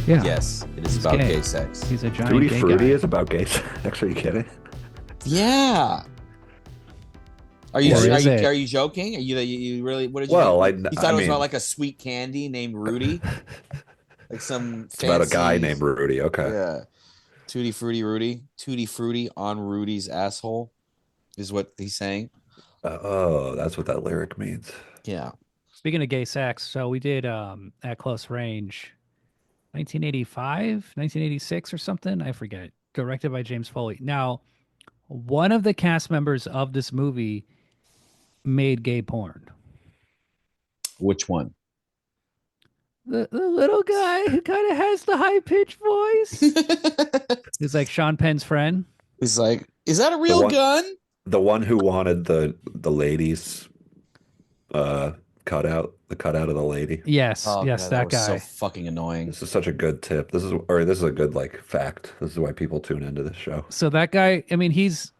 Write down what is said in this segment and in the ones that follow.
Yeah, Yes, it is he's about gay. gay sex. He's a giant Tutti gay Frutti guy. is about gay sex. Are you kidding? Yeah. Are you Or are is you it? are you joking? Are you really? What did you Well, think? I You I thought it was about mean, like a sweet candy named Rudy, like some it's about a guy fancy, named Rudy. Okay. yeah, tutti frutti on Rudy's asshole is what he's saying. Oh, that's what that lyric means. Yeah. Speaking of gay sex, so we did at close range 1985, 1986 or something, I forget. Directed by James Foley. Now, one of the cast members of this movie made gay porn. Which one? The little guy who kind of has the high pitched voice. He's like Sean Penn's friend. He's like, is that a The real one, gun? the one who wanted the ladies uh the cutout of the lady. Yes, Oh yes, god, that that was so guy. fucking annoying. This is such a good tip. This is a good like fact. This is why people tune into this show. So that guy, I mean, his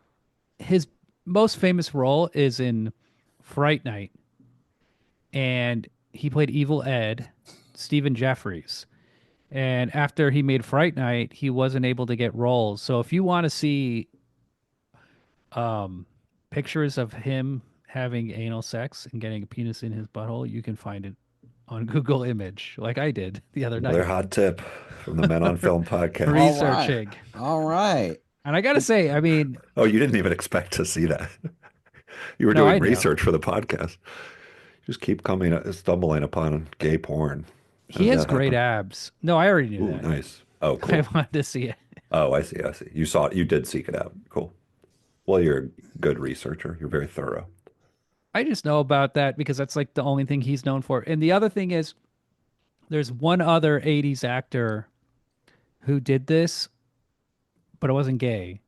most famous role is in Fright Night, and he played Evil Ed, Stephen Jeffries. And after he made Fright Night, he wasn't able to get roles. So if you want to see pictures of him having anal sex and getting a penis in his butthole, you can find it on Google Image, like I did the other Another night, hot tip from the Men on Film podcast. researching. All right. And I gotta say, I mean, Oh, you didn't even expect to see that. You were No, I doing know. research for the podcast. Just keep stumbling upon gay porn. How he did has that great happen? abs. No, I already knew Ooh, that. nice. Oh, I cool. wanted to see it. Oh, I see. I see. You did seek it out. Cool. Well, you're a good researcher. You're very thorough. I just know about that because that's like the only thing he's known for. And the other thing is, there's one other 80s actor who did this, but it wasn't gay.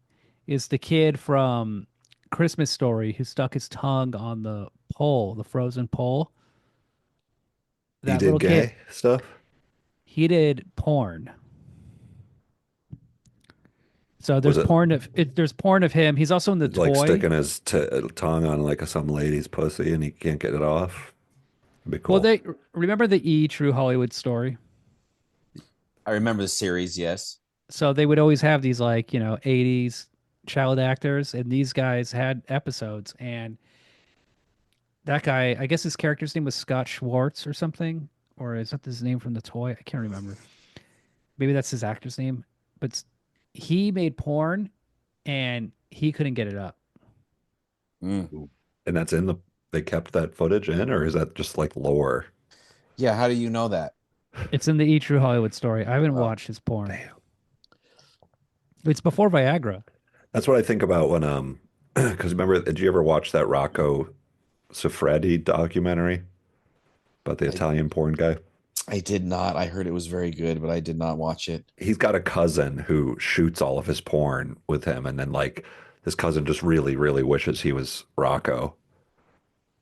Is the kid from Christmas Story who stuck his tongue on the pole, the frozen pole. He That did little kid, gay stuff? he did porn. So Was there's it porn of there's porn of him. He's also in the like toy. sticking his tongue on like some lady's pussy and he can't get it off? It'd be Well, cool. they remember the True Hollywood Story. I remember the series, yes. So they would always have these like 80s child actors, and these guys had episodes. And that guy, I guess his character's name was Scott Schwartz or something, or is that his name from the toy? I can't remember. Maybe that's his actor's name, but he made porn and he couldn't get it up. Mm. And that's they kept that footage in, or is that just like lore? Yeah, how do you know that? It's in the True Hollywood Story. I haven't Oh, watched his porn. Damn. It's before Viagra. That's what I think about when because remember, did you ever watch that Rocco Siffredi documentary about the I, Italian porn guy? I did not. I heard it was very good, but I did not watch it. He's got a cousin who shoots all of his porn with him, and then like this cousin just really, really wishes he was Rocco.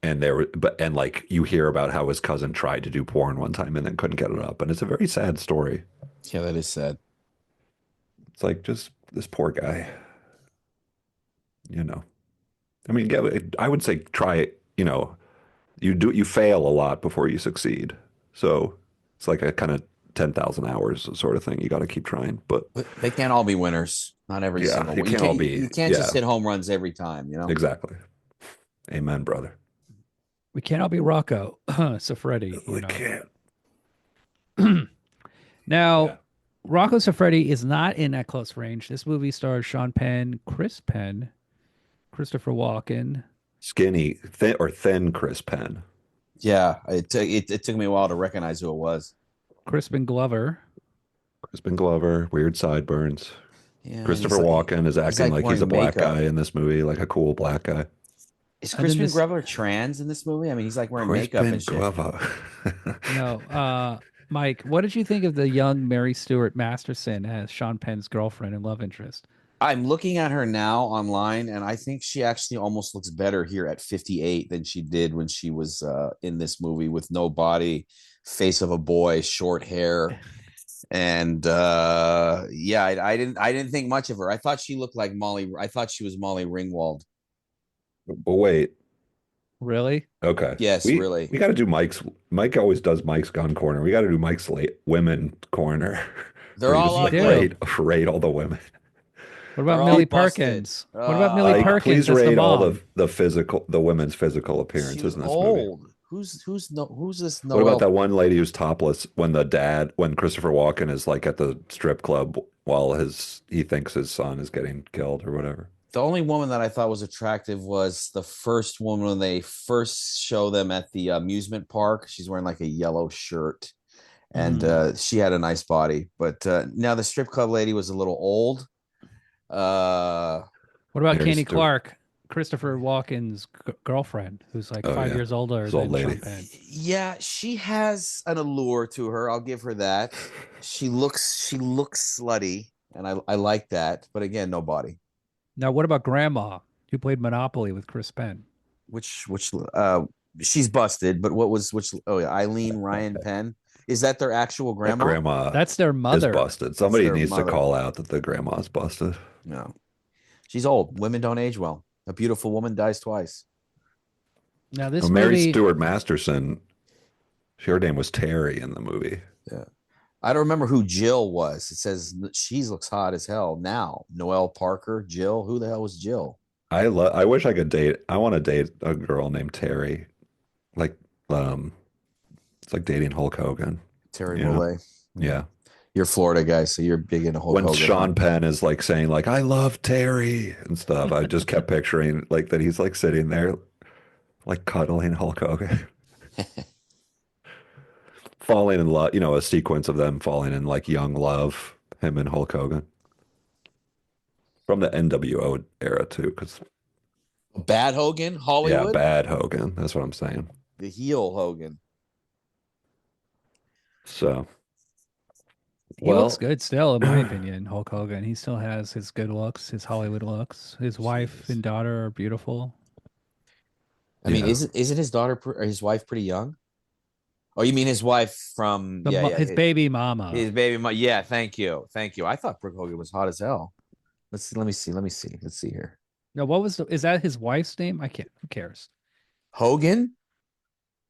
And like you hear about how his cousin tried to do porn one time and then couldn't get it up, and it's a very sad story. Yeah, that is sad. It's like just this poor guy, you know. I mean, I would say try it. You fail a lot before you succeed. So it's like a kind of 10,000 hours sort of thing. You got to keep trying, but But they can't all be winners. Not every yeah, single you one. can't all be. You can't Yeah, just hit home runs every time, you know? exactly. Amen, brother. We can't all be Rocco Siffredi. We can't. Now, Yeah. Rocco Siffredi is not in At Close Range. This movie stars Sean Penn, Chris Penn, Christopher Walken. Skinny, thin Chris Penn. Yeah, it took me a while to recognize who it was. Crispin Glover. Crispin Glover, weird sideburns. Yeah, Christopher Walken is acting like he's a wearing black makeup. guy in this movie, like a cool black guy. Is And then Crispin this- Glover trans in this movie? I mean, he's like wearing makeup Crispin and shit. Glover. No, Mike, what did you think of the young Mary Stuart Masterson as Sean Penn's girlfriend and love interest? I'm looking at her now online, and I think she actually almost looks better here at 58 than she did when she was in this movie with no body, face of a boy, short hair, and yeah, I didn't think much of her. I thought she looked like Molly. I thought she was Molly Ringwald. But wait, Really? Okay. Yes, We really. we got to do Mike's. Mike always does Mike's gun corner. We got to do Mike's late women corner, They're where you all just We like do. ugly. rate all the women. What They're about all Millie busted. Perkins? What about Millie Like, Perkins please as the rate all mom? the women's physical She's appearances in this movie. old. Who's this What about Noel? that one lady who's topless when Christopher Walken is like at the strip club while he thinks his son is getting killed or whatever? The only woman that I thought was attractive was the first woman when they first show them at the amusement park. She's wearing like a yellow shirt, and Mm. she had a nice body. But now the strip club lady was a little old. Uh, What about Mary Kenny Stewart. Clark, Christopher Walken's girlfriend, who's like Oh 5 yeah, years older this old than lady. Sean Penn? yeah, she has an allure to her. I'll give her that. She looks slutty, and I like that. But again, no body. Now, what about Grandma, who played Monopoly with Chris Penn? Which she's busted. But what was which? Oh yeah, Eileen Ryan Penn. Is that their actual That grandma? grandma That's their is mother. busted. Somebody their needs to mother. call out that the grandma's busted. No, she's old. Women don't age well. A beautiful woman dies twice. Now, this Mary movie, Stuart Masterson, her name was Terry in the movie. Yeah. I don't remember who Jill was. It says she looks hot as hell now. Noelle Parker, Jill. Who the hell was Jill? I wish I could date. I want to date a girl named Terry. Like, it's like dating Hulk Hogan. Terry Yeah. Bollea. Yeah. You're a Florida guy, so you're big into Hulk When Hogan. Sean Penn is like saying like I love Terry and stuff, I just kept picturing like that he's like sitting there like cuddling Hulk Hogan. Falling in love, a sequence of them falling in like young love, him and Hulk Hogan. From the NWO era too, because Bad Hogan, yeah, Hollywood, bad Hogan. That's what I'm saying. the heel Hogan. So, he looks well, good still, in my opinion. Hulk Hogan, he still has his good looks, his Hollywood looks. His wife and daughter are beautiful. I mean, Yeah. isn't his daughter or his wife pretty young? Oh, you mean his wife from His baby mama. his baby mom? Yeah, thank you. I thought Brooke Hogan was hot as hell. Let's see. Let me see. Let's see here. No, is that his wife's name? I can't. Who cares? Hogan.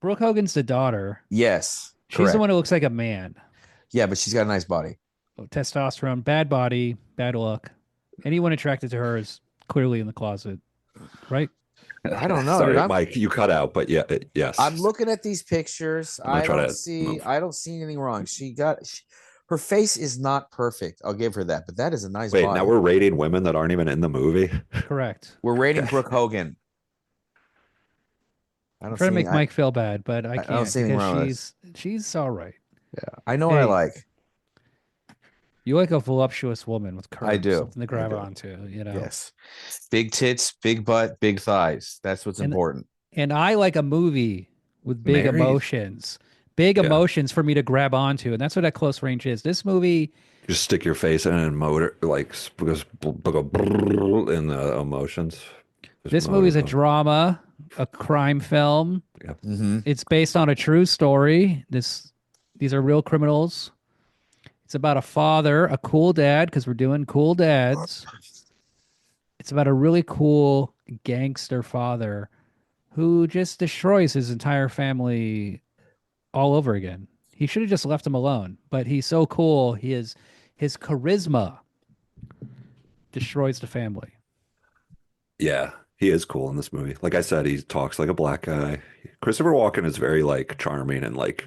Brooke Hogan's the daughter. Yes, She's correct. the one who looks like a man. Yeah, but she's got a nice body. Testosterone, bad body, bad look. Anyone attracted to her is clearly in the closet, right? I don't know. Sorry, dude. Mike, you cut out, but yeah, yes. I'm looking at these pictures. I'm gonna I try don't to see. move. I don't see anything wrong. Her face is not perfect. I'll give her that. But that is a nice Wait, body. now we're rating women that aren't even in the movie. Correct. We're rating Okay. Brooke Hogan. I I'm don't trying to see make Mike feel bad, but I don't can't see anything wrong with because she's all right. Yeah, I know what I Hey, like. You like a voluptuous woman with curves, I do. something to grab do. onto, Yes, big tits, big butt, big thighs. That's what's And- important. And I like a movie with big Mary? emotions. Big Yeah. emotions for me to grab onto, and that's what that close range is. This movie, Just stick your face in and motor like because in the emotions. Just this movie's a motor- drama, a crime film. Mm-hmm. It's based on a true story. These are real criminals. It's about a father, a cool dad, because we're doing cool dads. It's about a really cool gangster father who just destroys his entire family all over again. He should have just left him alone, but he's so cool. His charisma destroys the family. Yeah, he is cool in this movie. Like I said, he talks like a black guy. Christopher Walken is very like charming and like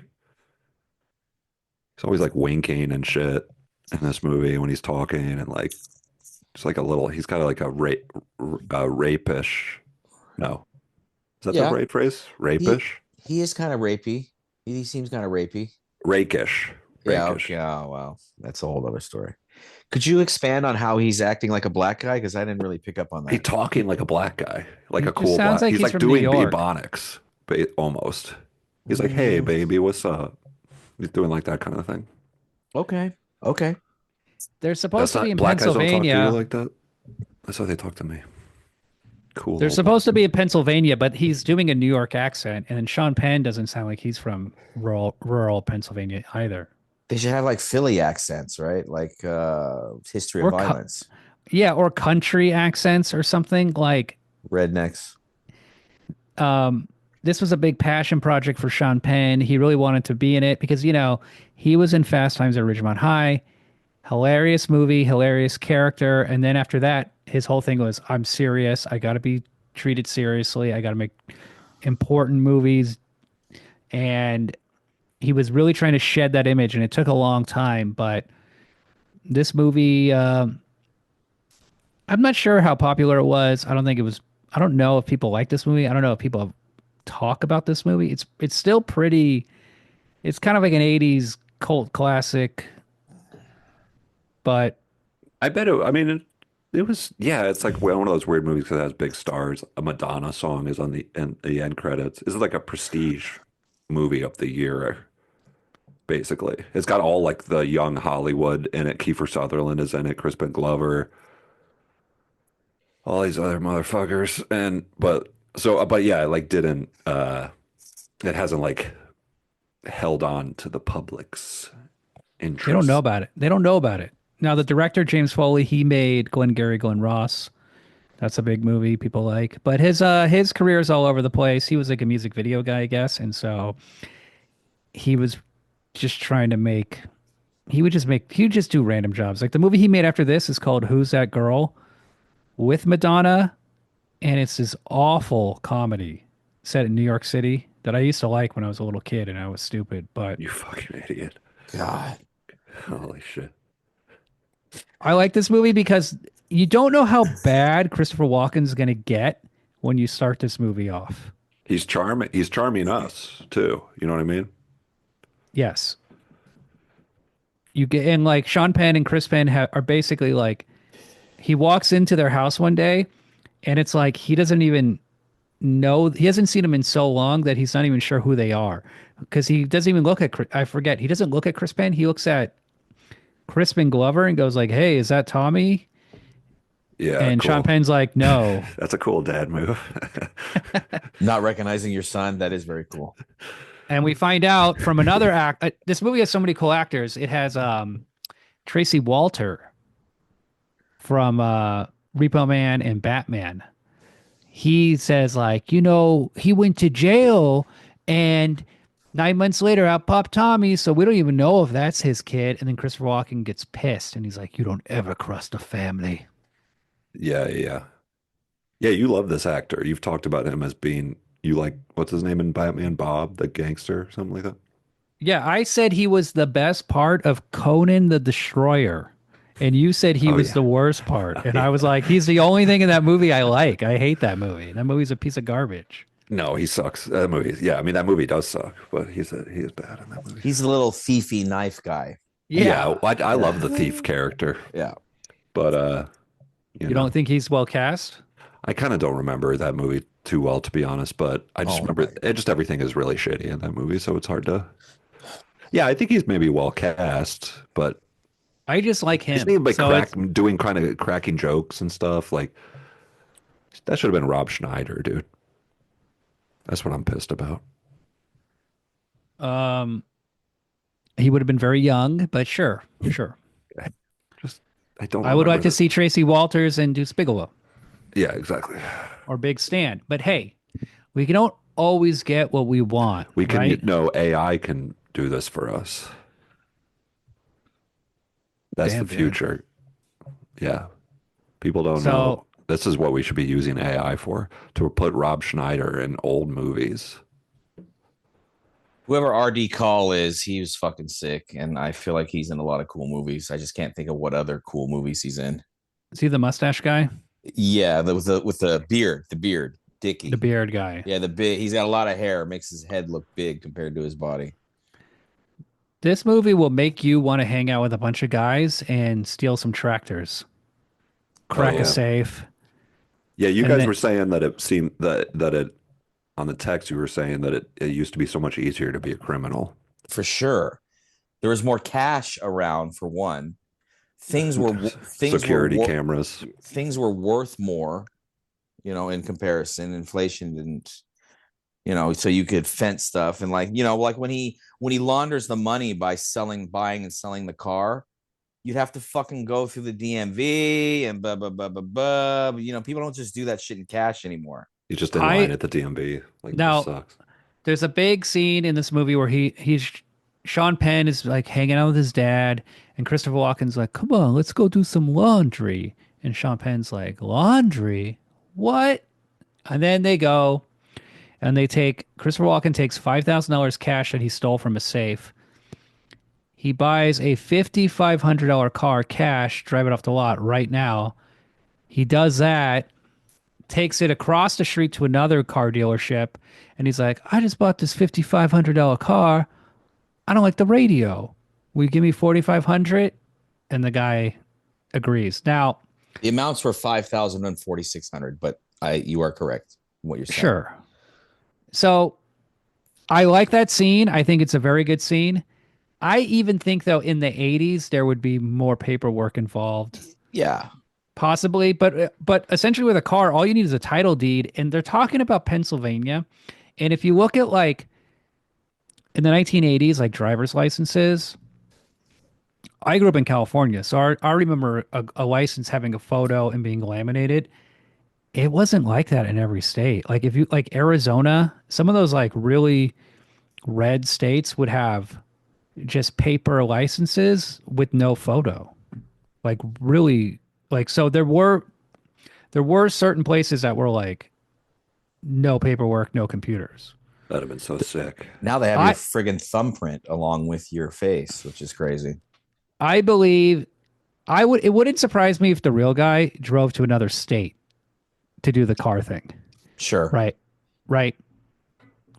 he's always like winking and shit in this movie when he's talking and like it's like a little. He's kind of like a rapish. No, is that Yeah. the right phrase? Rapish, He is kind of rapey. He seems kind of rapey. rakish, Yeah. rakish. Okay. Oh, wow. That's a whole other story. Could you expand on how he's acting like a black guy? Because I didn't really pick up on He's that. talking like a black guy, like He a just cool sounds black. like He's he's like from New doing York. Bebonics, but almost. He's like, "Hey, Mm, baby, what's up?" He's doing like that kind of thing. Okay. Okay. They're supposed to be in black guys don't talk to you Pennsylvania. like that. That's how they talk to me. Cool. They're old supposed to be in Pennsylvania, but he's doing a New York accent, and then Sean Penn doesn't sound like he's from rural Pennsylvania either. They should have like Philly accents, right? Like history of Or violence. Yeah, or country accents or something like Rednecks. This was a big passion project for Sean Penn. He really wanted to be in it because, he was in Fast Times at Ridgemont High. Hilarious movie, hilarious character. And then after that, his whole thing was, I'm serious. I got to be treated seriously. I got to make important movies. And he was really trying to shed that image, and it took a long time. But this movie, I'm not sure how popular it was. I don't think it was. I don't know if people like this movie. I don't know if people talk about this movie. It's still pretty. It's kind of like an '80s cult classic, but I bet it, I mean, it was, yeah, it's like one of those weird movies that has big stars. A Madonna song is on the end credits. It's like a prestige movie of the year, basically. It's got all like the young Hollywood in it. Kiefer Sutherland is in it, Crispin Glover, all these other motherfuckers. But yeah, it like didn't, it hasn't like held on to the public's they don't know interest. about it. They don't know about it. Now, the director James Foley, he made Glengarry Glen Ross. That's a big movie people like. But his career is all over the place. He was like a music video guy, I guess, and so he was just trying to make. He would just do random jobs. Like the movie he made after this is called Who's That Girl with Madonna, and it's this awful comedy set in New York City that I used to like when I was a little kid and I was stupid. But You fucking idiot. God. Holy shit. I like this movie because you don't know how bad Christopher Walken is going to get when you start this movie off. He's charming. He's charming us too. You know what I mean? Yes. You get and like Sean Penn and Chris Penn are basically like he walks into their house one day and it's like he doesn't even know he hasn't seen them in so long that he's not even sure who they are because he doesn't even look at I forget he doesn't look at Chris Penn, he looks at Crispin Glover and goes like, "Hey, is that Tommy?" Yeah, And Sean cool. Penn's like, "No." That's a cool dad move. Not recognizing your son, that is very cool. And we find out from another act. This movie has so many cool actors. It has Tracy Walter from Repo Man and Batman. He says like, he went to jail, and 9 months later, out popped Tommy. So we don't even know if that's his kid. And then Christopher Walken gets pissed, and he's like, "You don't ever cross the family." Yeah, yeah. Yeah, you love this actor. You've talked about him as being you like what's his name in Batman? Bob, the gangster, something like that. Yeah, I said he was the best part of Conan the Destroyer. And you said he Oh was yeah. the worst part. Oh, And I yeah. was like, he's the only thing in that movie I like. I hate that movie. That movie's a piece of garbage. No, he sucks. That movie. Yeah, I mean that movie does suck, but he is bad in that movie. He's a little thiefy knife guy. Yeah, Yeah. I love the thief character, Yeah. but You don't think he's well cast? I kind of don't remember that movie too well, to be honest. But I just Oh remember my it. Just everything is really shitty in that movie, so it's hard to. Yeah, I think he's maybe well cast, but I just like isn't him. he like So it's doing kind of cracking jokes and stuff? Like that should have been Rob Schneider, dude. That's what I'm pissed about. um he would have been very young, but sure, sure. Just I don't I would remember like to that. see Tracy Walters and Deuce Bigelow Yeah, exactly. or Big Stan. But hey, we don't always get what we want, We can right? no AI can do this for us. That's Damn, the dude. future. Yeah. People don't So know. This is what we should be using AI for, to put Rob Schneider in old movies. Whoever RD Call is, he was fucking sick, and I feel like he's in a lot of cool movies. I just can't think of what other cool movies he's in. is he the mustache guy? Yeah, with the beard, Dicky. The beard guy. Yeah, the big. He's got a lot of hair. Makes his head look big compared to his body. This movie will make you want to hang out with a bunch of guys and steal some tractors, Oh crack a yeah. safe. Yeah, you And guys then, were saying that it seemed that it on the text you were saying that it used to be so much easier to be a criminal. For sure, there was more cash around. For one, Security cameras. things were worth more. In comparison, inflation didn't. So you could fence stuff and like when he launders the money by buying and selling the car, you'd have to fucking go through the DMV and blah blah blah blah blah. People don't just do that shit in cash anymore. He's just in I line at the DMV. Like, this now sucks. there's a big scene in this movie where he's Sean Penn is like hanging out with his dad, and Christopher Walken's like, "Come on, let's go do some laundry." And Sean Penn's like, "Laundry? What?" And then they go and they take Christopher Walken takes $5,000 cash that he stole from a safe. He buys a $5,500 car cash, drive it off the lot right now. He does that, takes it across the street to another car dealership, and he's like, "I just bought this $5,500 car. I don't like the radio. Will you give me 4,500?" And the guy agrees. Now, The amounts were 5,000 and 4,600, but you are correct in what you're saying. sure. So I like that scene. I think it's a very good scene. I even think though in the 80s there would be more paperwork involved. Yeah. Possibly, but essentially with a car, all you need is a title deed, and they're talking about Pennsylvania. And if you look at like in the 1980s, like driver's licenses, I grew up in California, so I remember a license having a photo and being laminated. It wasn't like that in every state. Like if you like Arizona, some of those like really red states would have just paper licenses with no photo. Like really like so there were certain places that were like no paperwork, no computers. That'd have been so sick. Now they have I your friggin' thumbprint along with your face, which is crazy. I believe I would it wouldn't surprise me if the real guy drove to another state to do the car thing. Sure. Right. Right.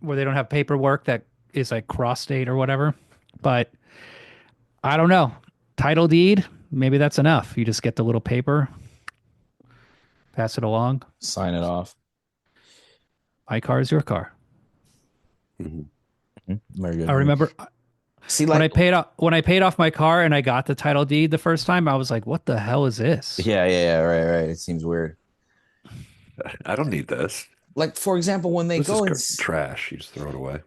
Where they don't have paperwork that is like cross state or whatever. But I don't know. Title deed, maybe that's enough. You just get the little paper, pass it along. Sign it off. My car is your car. Mhm. Very good. I remember See, when like, when I paid off my car and I got the title deed the first time, I was like, "What the hell is this?" yeah, right. It seems weird. I don't need this. Like, for example, when they This go is and trash. You just throw it away.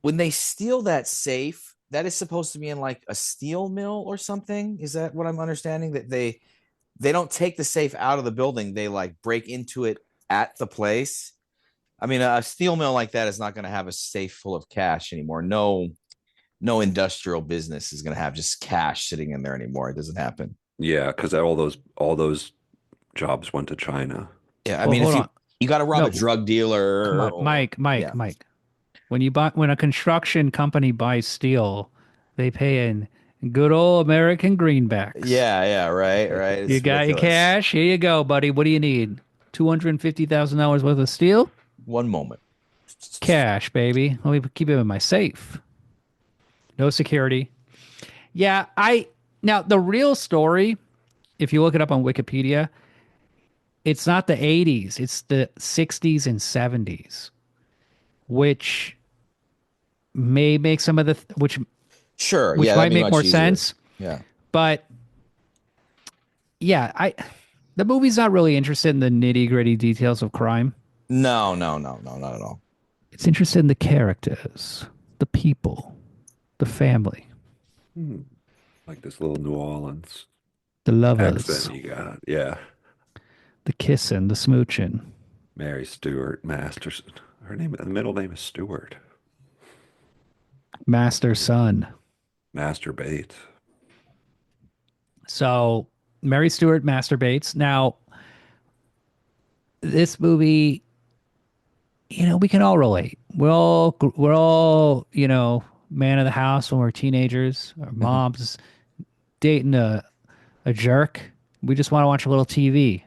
when they steal that safe, that is supposed to be in like a steel mill or something. Is that what I'm understanding? That they don't take the safe out of the building. They like break into it at the place. I mean, a steel mill like that is not going to have a safe full of cash anymore. No industrial business is going to have just cash sitting in there anymore. It doesn't happen. Yeah, because all those jobs went to China. Yeah, I Well, mean, hold if on. you got to rob No, a drug come dealer, on, or yeah, Mike. When a construction company buys steel, they pay in good old American greenbacks. yeah, right. You It's got your ridiculous. cash? Here you go, buddy. What do you need? $250,000 worth of steel? One moment. Cash, baby. Let me keep it in my safe. No security. Yeah, now the real story, if you look it up on Wikipedia, it's not the 80s, it's the 60s and 70s, which may make some of the Sure. which Yeah, that'd might be make much more easier. sense. Yeah. But yeah, the movie's not really interested in the nitty-gritty details of crime. No, not at all. It's interested in the characters, the people, the family, Hmm. Like this little New Orleans the lovers, accent you got. Yeah. the kissing, the smooching. Mary Stuart Masterson. Her name, the middle name is Stewart. Master son. Masturbate. So Mary Stuart masturbates. Now, this movie, we can all relate. We're all, man of the house when we're teenagers. Our mom's dating a jerk. We just want to watch a little TV.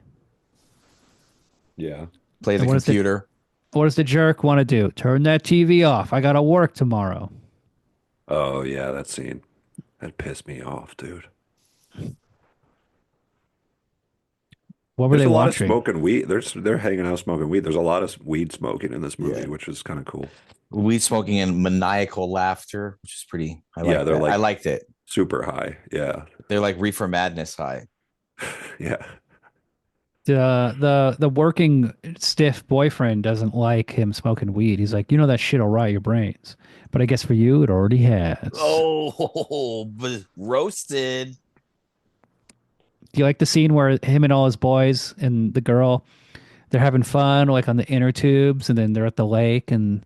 Yeah. Play the And computer. What does the jerk want to do? Turn that TV off. I got to work tomorrow. Oh, yeah, that scene. That pissed me off, dude. What were There's they a lot watching? of smoking weed. They're hanging out smoking weed. There's a lot of weed smoking in this movie, Yeah. which is kind of cool. Weed smoking and maniacal laughter, which is pretty. Yeah, they're like- I liked it. Super high. Yeah. They're like reefer madness high. Yeah. The working stiff boyfriend doesn't like him smoking weed. He's like, that shit'll rot your brains. But I guess for you, it already has. Oh, but roasted. Do you like the scene where him and all his boys and the girl, they're having fun like on the inner tubes, and then they're at the lake, and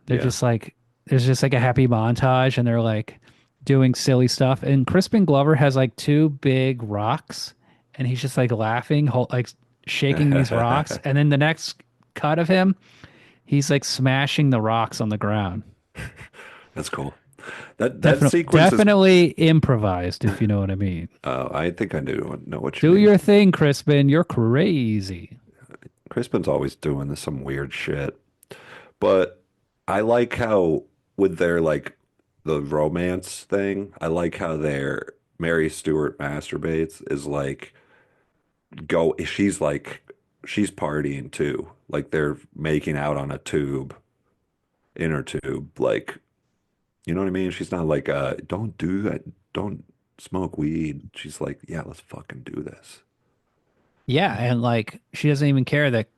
they're Yeah. just like there's just like a happy montage, and they're like doing silly stuff. And Crispin Glover has like two big rocks, and he's just like laughing, like shaking these rocks. And then the next cut of him, he's like smashing the rocks on the ground. That's cool. That Definitely, sequence is. definitely improvised, if you know what I mean. I think I do know what you Do mean. your thing, Crispin. You're crazy. Crispin's always doing some weird shit. But I like how with their like the romance thing, I like how their Mary Stuart masturbates is like she's partying too. Like they're making out on a tube, inner tube, like you know what I mean? She's not like don't do that, don't smoke weed. She's like, yeah, let's fucking do this. Yeah, and like she doesn't even care that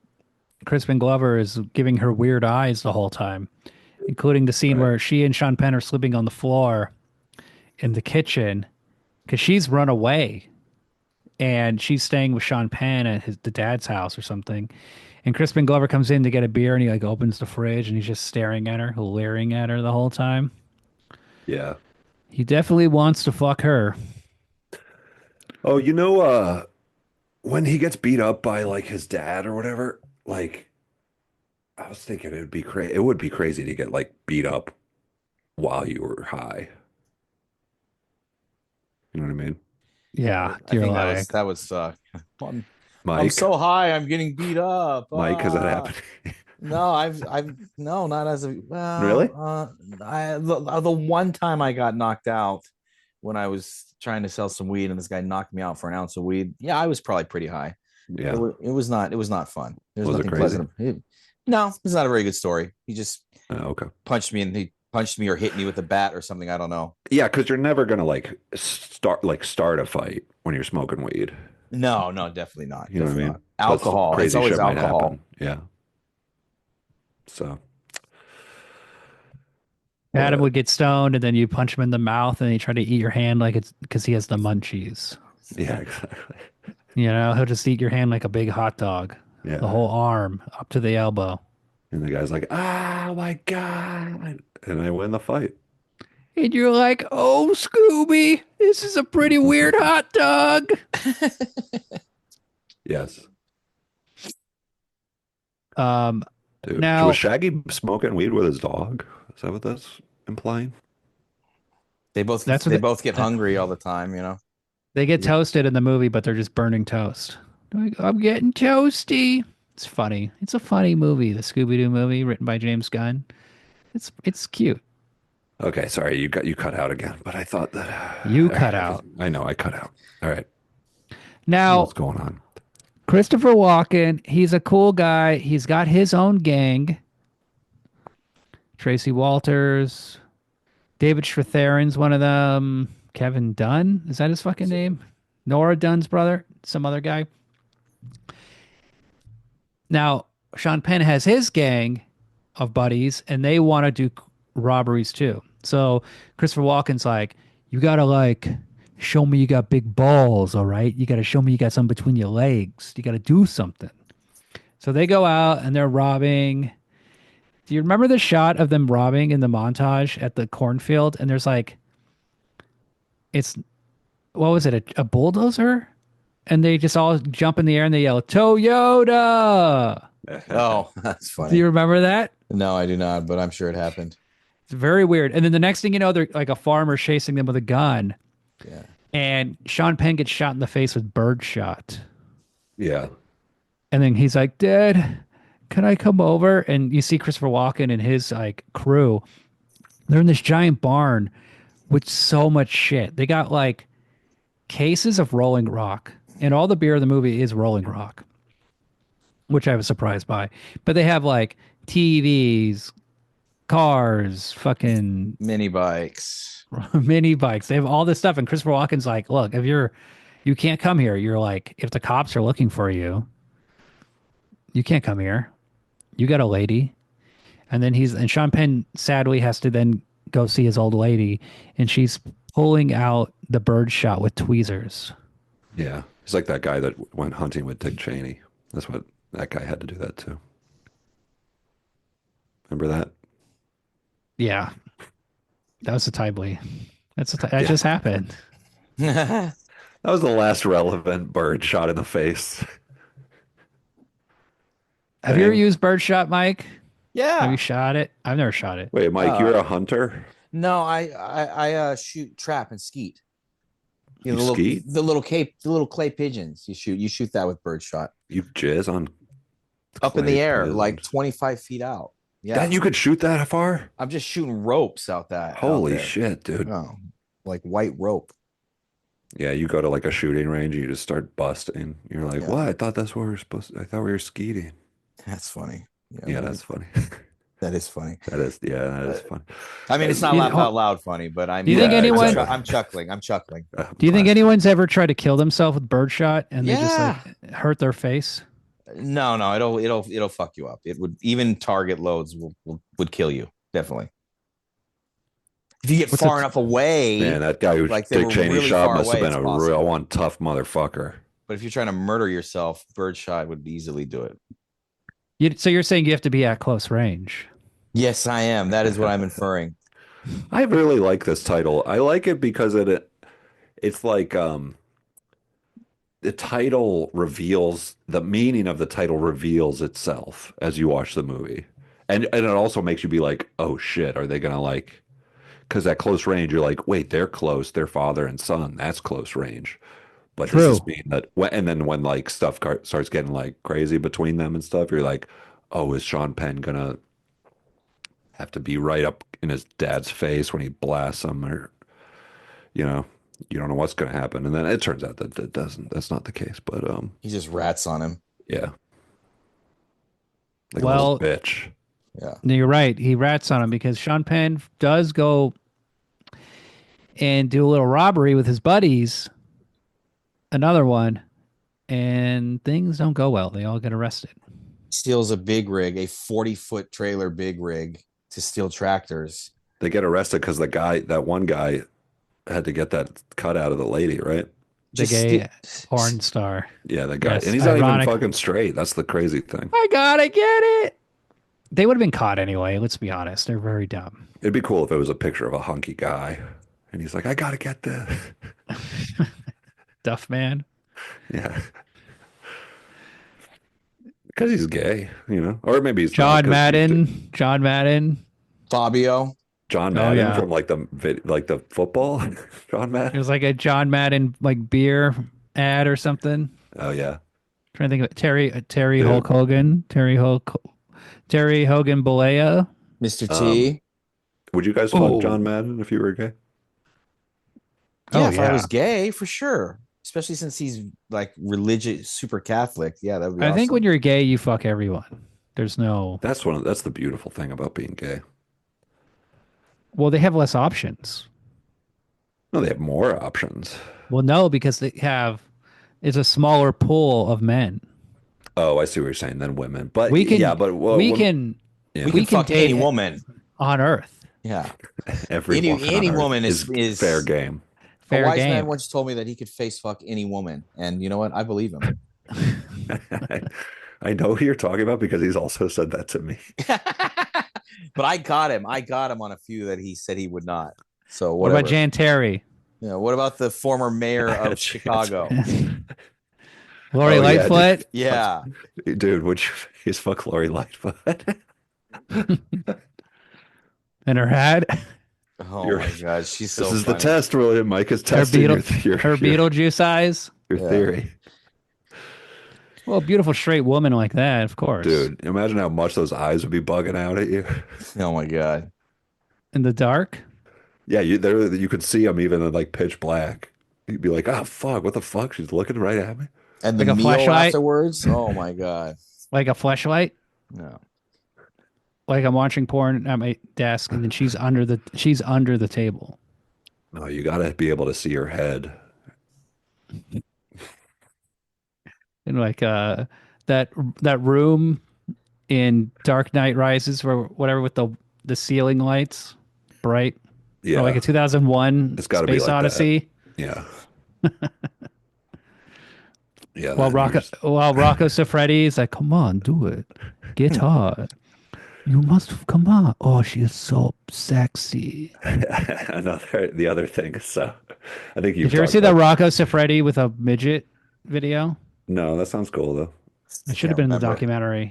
Crispin Glover is giving her weird eyes the whole time, including the scene Right. where she and Sean Penn are sleeping on the floor in the kitchen because she's run away and she's staying with Sean Penn at the dad's house or something. And Crispin Glover comes in to get a beer and he like opens the fridge and he's just staring at her, leering at her the whole time. Yeah. He definitely wants to fuck her. Oh, when he gets beat up by like his dad or whatever, like I was thinking it would be crazy to get like beat up while you were high. You know what I mean? Yeah, I you're think like, that would suck. I'm Mike, so high, I'm getting beat up. Mike, has that happened? No, no, not as a Really? the one time I got knocked out when I was trying to sell some weed and this guy knocked me out for an ounce of weed. Yeah, I was probably pretty high. Yeah. It was not fun. There was Was it nothing crazy? pleasant. No, it's not a very good story. He just Okay. punched me and he punched me or hit me with a bat or something. I don't know. Yeah, because you're never gonna like start a fight when you're smoking weed. No, no, definitely not. You know what I Definitely mean? not. But Alcohol. It's crazy always shit might alcohol. happen. Yeah. So, Adam but would get stoned and then you punch him in the mouth and he try to eat your hand like it's because he has the munchies. yeah, exactly. You know, he'll just eat your hand like a big hot dog, Yeah. the whole arm up to the elbow. And the guy's like, "Oh my God." And I win the fight. And you're like, oh, Scooby, this is a pretty weird hot dog. Yes. Um, Dude, Now, was Shaggy smoking weed with his dog? Is that what that's implying? that's what They both get hungry all the time, you know. they get toasted in the movie, but they're just burning toast. Like, I'm getting toasty. It's funny. It's a funny movie, the Scooby Doo movie, written by James Gunn. It's cute. Okay, sorry, you cut out again, but I thought that You cut out. I know I cut out. All right, Now, what's going on? Christopher Walken, he's a cool guy. He's got his own gang. Tracy Walters, David Strathairn's one of them. Kevin Dunn, is that his fucking name? Nora Dunn's brother, some other guy. Now, Sean Penn has his gang of buddies, and they want to do robberies too. So Christopher Walken's like, you gotta like show me you got big balls, all right? You gotta show me you got something between your legs. You gotta do something. So they go out and they're robbing. Do you remember the shot of them robbing in the montage at the cornfield? And there's like, it's what was it, a bulldozer? And they just all jump in the air and they yell, Toyota. Oh, that's Do funny. you remember that? No, I do not, but I'm sure it happened. It's very weird. And then the next thing you know, they're like a farmer chasing them with a gun. Yeah. And Sean Penn gets shot in the face with birdshot. Yeah, And then he's like, Dad, can I come over? And you see Christopher Walken and his like crew. They're in this giant barn with so much shit. They got like cases of Rolling Rock. And all the beer in the movie is Rolling Rock, which I was surprised by. But they have like TVs, cars, fucking Mini bikes. mini bikes. They have all this stuff. And Christopher Walken's like, look, you can't come here. You're like, if the cops are looking for you, you can't come here. You got a lady. And Sean Penn sadly has to then go see his old lady. And she's pulling out the bird shot with tweezers. yeah. He's like that guy that went hunting with Dick Cheney. That's what That guy had to do that too. Remember that? Yeah, that was a timely. That Yeah. just happened. That was the last relevant bird shot in the face Have you ever thing. used birdshot, Mike? Have you Yeah. shot it? I've never shot it. Wait, Mike, you're a hunter? No, I shoot trap and skeet. You know, You skeet? the little clay pigeons. You shoot that with birdshot You jizz on up in the clay air, like pigeons? 25 feet out. Yeah, That you could shoot that far? I'm just shooting ropes out Holy there. shit, dude. Oh, like white rope. Yeah, you go to like a shooting range and you just start busting. You're like, Yeah. what? I thought that's what we were supposed to, I thought we were skeeting. That's funny. Yeah, that's funny. that is funny. That is funny. I mean, it's not You- laugh out loud funny, but I mean, Do you think Yeah, anyone? exactly. I'm chuckling. I'm chuckling. Do you think Classic. anyone's ever tried to kill themselves with birdshot and they just Yeah. like hurt their face? No, it'll fuck you up. It would even target loads would kill you definitely. If you get What's far the- enough away, Man, that guy who Like, they Dick were Cheney really shot far must have away, been it's a possible. real one tough motherfucker. but if you're trying to murder yourself, birdshot would easily do it. So you're saying you have to be at close range? Yes, I am. That is what I'm inferring. I really like this title. I like it because it's like the title reveals the meaning of the title reveals itself as you watch the movie. And it also makes you be like, oh shit, are they gonna like because at close range you're like, wait, they're close, they're father and son, that's close range. But True. this is being that and then when like stuff starts getting like crazy between them and stuff, you're like, oh, is Sean Penn gonna have to be right up in his dad's face when he blasts him, or you know, you don't know what's going to happen, and then it turns out that that's not the case. But He just rats on him. yeah, like a Well- little bitch. Yeah. No, you're right. He rats on him because Sean Penn does go and do a little robbery with his buddies, another one, and things don't go well. They all get arrested. Steals a big rig, a 40-foot trailer big rig to steal tractors. They get arrested because that one guy, had to get that cut out of the lady, right? The Just gay ste- porn star. Yeah, that guy, Yes, and he's not ironic. even fucking straight. That's the crazy thing. I gotta get it. They would have been caught anyway. Let's be honest. They're very dumb. It'd be cool if it was a picture of a hunky guy, and he's like, "I gotta get this." Duff man. Yeah. Because he's gay, or maybe he's not, John 'cause Madden. John Madden. Fabio. John Oh, Madden yeah. from like the football. John It Madden. was like a John Madden like beer ad or something. Oh yeah, Trying to think of it. Terry Dude. Hulk Hogan. Terry Hogan Balea. Mr. T. would you guys Oh. fuck John Madden if you were gay? Yeah, Oh, if I yeah. was gay, for sure. Especially since he's like religious, super Catholic. Yeah, that would be I think awesome. when you're gay, you fuck everyone. There's no. That's the beautiful thing about being gay. Well, they have less options. No, they have more options. Well, no, because they have. It's a smaller pool of men. Oh, I see what you're saying. Than women, but We can. yeah, but well, we women- can yeah, we we can can fuck any date- woman. on Earth. Yeah. every any- woman any on Earth woman is- fair game. Fair a wise game. man once told me that he could face fuck any woman, and you know what? I believe him. I know who you're talking about because he's also said that to me. But I got him. I got him on a few that he said he would not. So What whatever. about Jan Terry? Yeah, what about the former mayor of Jan Chicago? Lori Oh, yeah, Lightfoot? Yeah. Dude, would you he's fuck Lori Lightfoot? In her hat. Oh You're- my god, she's so This is the funny. test, William. Mike is testing your Her Beetlejuice eyes. your Yeah. theory. Well, a beautiful straight woman like that, of course. Dude, imagine how much those eyes would be bugging out at you. Oh my god. In the dark. Yeah, you could see them even in like pitch black. You'd be like, oh fuck, what the fuck? She's looking right at me. And the Like a meal flashlight? afterwards. Oh my god. Like a flashlight. No. Like I'm watching porn at my desk and then she's under the table. No, you gotta be able to see her head. And like that room in Dark Knight Rises or whatever with the ceiling lights bright. Yeah. Or like a 2001 It's gotta be Space like that. Odyssey. Yeah. Yeah. While then he Rocco, just- while Rocco Siffredi is like, come on, do it. Get hard. You must come on. Oh, she is so sexy. the other thing. So I think you've Did you ever talked see the about. Rocco Siffredi with a midget video? No, that sounds cool though. It should have Can't been in the remember. documentary.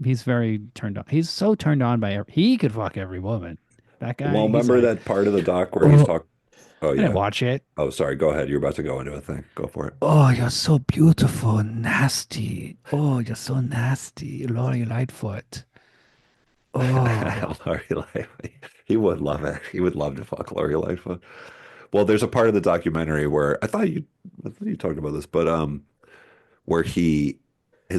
He's very turned on. He's so turned on by he could fuck every woman. That guy. Well, He's remember like, that part of the doc where he's oh, talking? Oh I didn't yeah. watch it. Oh, sorry. Go ahead. You're about to go into a thing. Go for it. Oh, you're so beautiful and nasty. Oh, you're so nasty, Lori Lightfoot. Oh, Lori Lightfoot. He would love it. He would love to fuck Lori Lightfoot. Well, there's a part of the documentary where I thought you talked about this, but where his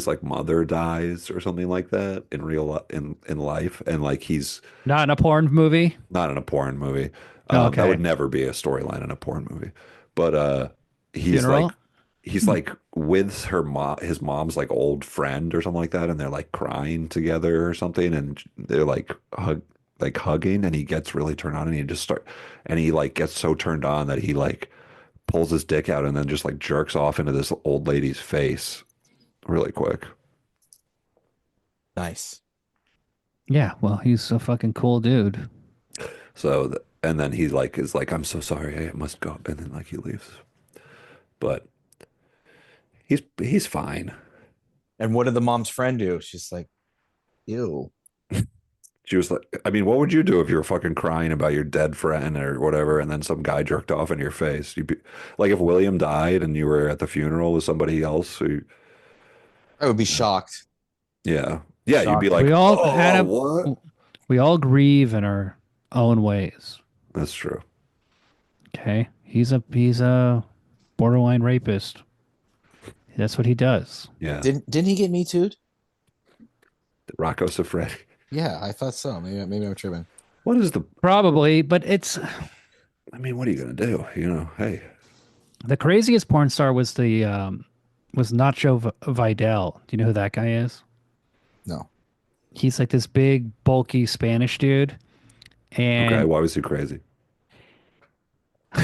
like mother dies or something like that in in life, and like he's not in a porn movie. not in a porn movie. Oh, That would okay. never be a storyline in a porn movie. But Funeral. he's like with his mom's like old friend or something like that, and they're like crying together or something, and they're like hugging, and he gets really turned on, and he like gets so turned on that he like pulls his dick out and then just like jerks off into this old lady's face really quick. Nice. Yeah, well, he's a fucking cool dude. So and then he like is like, I'm so sorry, I must go, and then like he leaves. But he's fine. And what did the mom's friend do? She's like, ew. She was like, I mean, what would you do if you were fucking crying about your dead friend or whatever, and then some guy jerked off in your face? You'd be like, if William died and you were at the funeral with somebody else who, I would be shocked. yeah, you'd be Shocked. like, We all oh, had a what? we all grieve in our own ways. That's true. Okay, he's a borderline rapist. That's what he does. Yeah, Didn't he get me too'd? Rocco Siffredi. Yeah, I thought so. Maybe I'm tripping. What is the? Probably, but it's I mean, what are you gonna do? You know, hey, the craziest porn star was was Nacho Vidal. Do you know who that guy is? No. He's like this big, bulky Spanish dude, and okay, why was he crazy?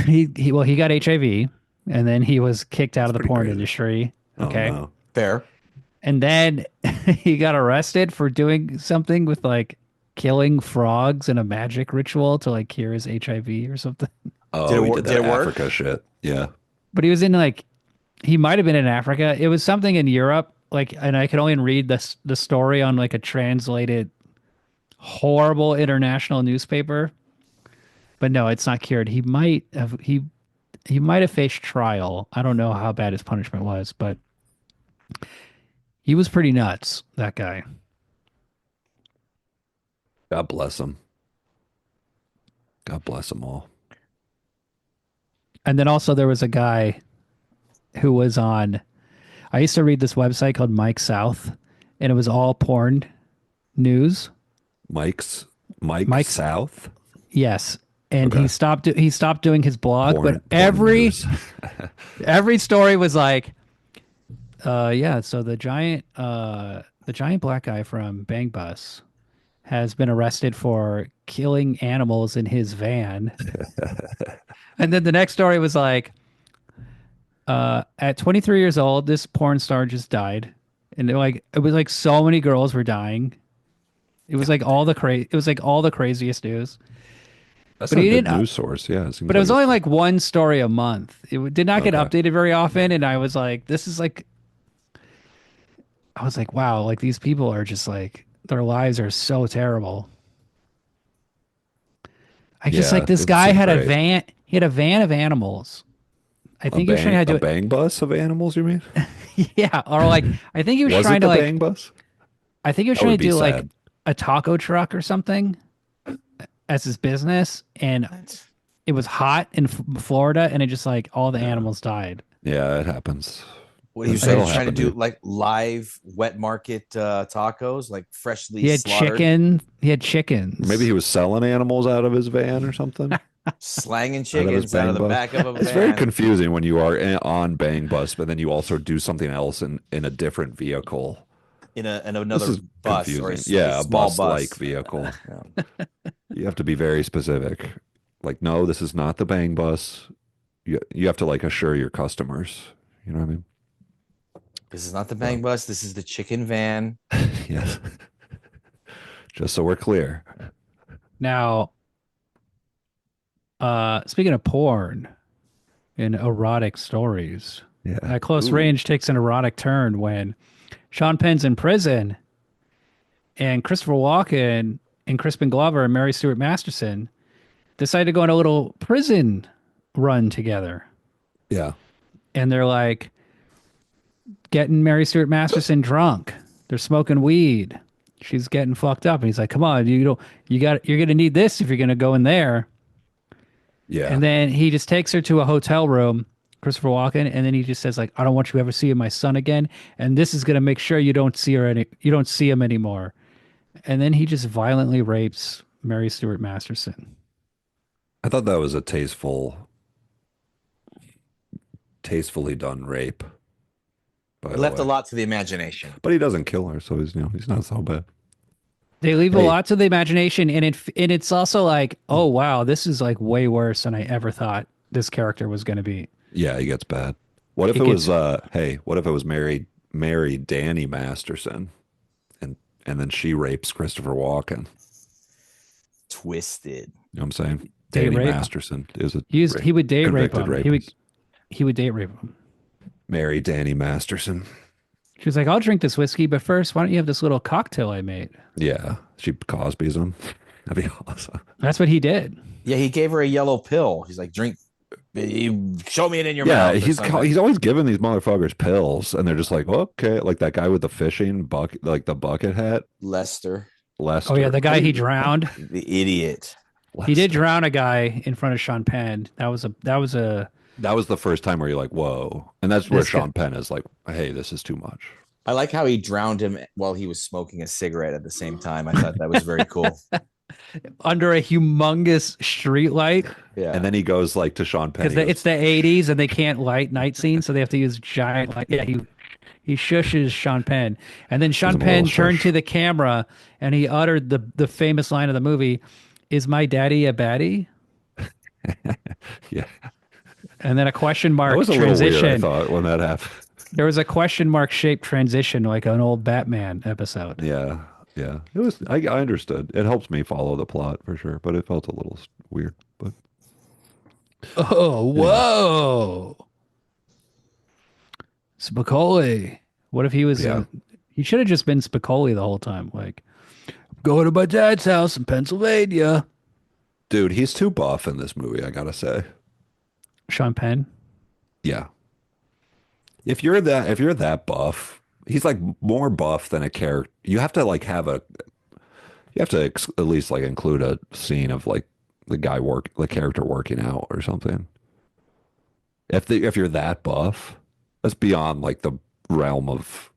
he got HIV, and then he was kicked out of the pretty porn crazy. industry. Okay, Oh, no. Fair. and then he got arrested for doing something with like killing frogs in a magic ritual to like cure his HIV or something. Oh, Did it he wor- did did that it work? Africa shit. Yeah. But he was in like he might have been in Africa. It was something in Europe. Like, and I could only read the story on like a translated horrible international newspaper. But no, it's not cured. He might have faced trial. I don't know how bad his punishment was, but he was pretty nuts, that guy. God bless him. God bless them all. And then also there was a guy who was on I used to read this website called Mike South, and it was all porn news. Mike Mike's- South. Yes. And Okay. he stopped doing his blog, Porn- but porn news. every story was like yeah, so the giant black guy from Bang Bus has been arrested for killing animals in his van. And then the next story was like at 23 years old, this porn star just died. And they're like it was like so many girls were dying. It was like all the craziest news. That's But a he good didn't- news source. Yeah. But it was only like one story a month. It did not get Okay. updated very often. And I was like, this is like, I was like, wow, like these people are just like, their lives are so terrible. I just Yeah, like this doesn't guy seem had a great. van, he had a van of animals. I think he was trying to do a it. bang bus of animals. You mean? Yeah. Or like, I think he was Was trying it to the like, bang bus? I think he was That trying would to be do like sad. a taco truck or something as his business. And it was hot in Florida and it just like all the animals died. Yeah, it happens. What he was That'll trying to happen, do, dude. like live wet market tacos, like freshly He had slaughtered, chicken. He had chickens. Maybe he was selling animals out of his van or something. slanging Out of his chickens out of the bang bus. back of a van. It's very confusing when you are on Bang Bus, but then you also do something else in a different vehicle. in This another is bus confusing. or Yeah, a small bus-like vehicle. Yeah. You have to be very specific. Like, no, this is not the Bang Bus. You have to like assure your customers. You know what I mean? This is not the bang bus. This is the chicken van. Yes. Just so we're clear. Now, speaking of porn and erotic stories, Yeah. Close Ooh. Range takes an erotic turn when Sean Penn's in prison and Christopher Walken and Crispin Glover and Mary Stuart Masterson decide to go on a little prison run together. Yeah. And they're like getting Mary Stuart Masterson drunk. They're smoking weed. She's getting fucked up. And he's like, come on, you're going to need this if you're going to go in there. Yeah. And then he just takes her to a hotel room, Christopher Walken, and then he just says like, I don't want you ever seeing my son again, and this is gonna make sure you don't see him anymore. And then he just violently rapes Mary Stuart Masterson. I thought that was a tastefully done rape. By It the left a way. lot to the imagination. But he doesn't kill her, so he's not so bad. They leave a Hey. lot to the imagination, and it's also like, oh wow, this is like way worse than I ever thought this character was gonna be. Yeah, he gets bad. What if It it was gets- what if it was Mary Danny Masterson and then she rapes Christopher Walken? Twisted. You know what I'm saying? Date Danny rape? Masterson is a He would date rape convicted him. rapist. He would date rape him. Mary Danny Masterson. She was like, I'll drink this whiskey, but first, why don't you have this little cocktail I made? Yeah, she Cosby's him. That'd be awesome. That's what he did. Yeah, he gave her a yellow pill. He's like, drink. You show me it in your Yeah, mouth. or he's something. always giving these motherfuckers pills, and they're just like, okay, like that guy with the fishing bucket, like the bucket hat, Lester. Lester. Oh yeah, the guy he drowned. the idiot. He did Lester. drown a guy in front of Sean Penn. That was a That was the first time where you're like, whoa, and that's where This guy- Sean Penn is like, hey, this is too much. I like how he drowned him while he was smoking a cigarette at the same time. I thought that was very cool. under a humongous street light Yeah. And then he goes like to Sean Penn. because he goes, it's the 80s and they can't light night scenes, so they have to use giant light. Yeah, he shushes Sean Penn, and then Sean him a Penn little turned shush. to the camera and he uttered the famous line of the movie, "Is my daddy a baddie?" yeah, And then a question mark that was a little weird. I transition. thought when that happened. There was a question mark shaped transition, like an old Batman episode. Yeah, yeah, it was. I understood. It helps me follow the plot for sure, but it felt a little weird. But Oh, whoa. Spicoli. What if he was Yeah. he should have just been Spicoli the whole time, like going to my dad's house in Pennsylvania. dude, he's too buff in this movie. I gotta say. Sean Penn. Yeah. If you're that buff, he's like more buff than a character. You have to like you have to at least like include a scene of like the character working out or something. If you're that buff, that's beyond like the realm of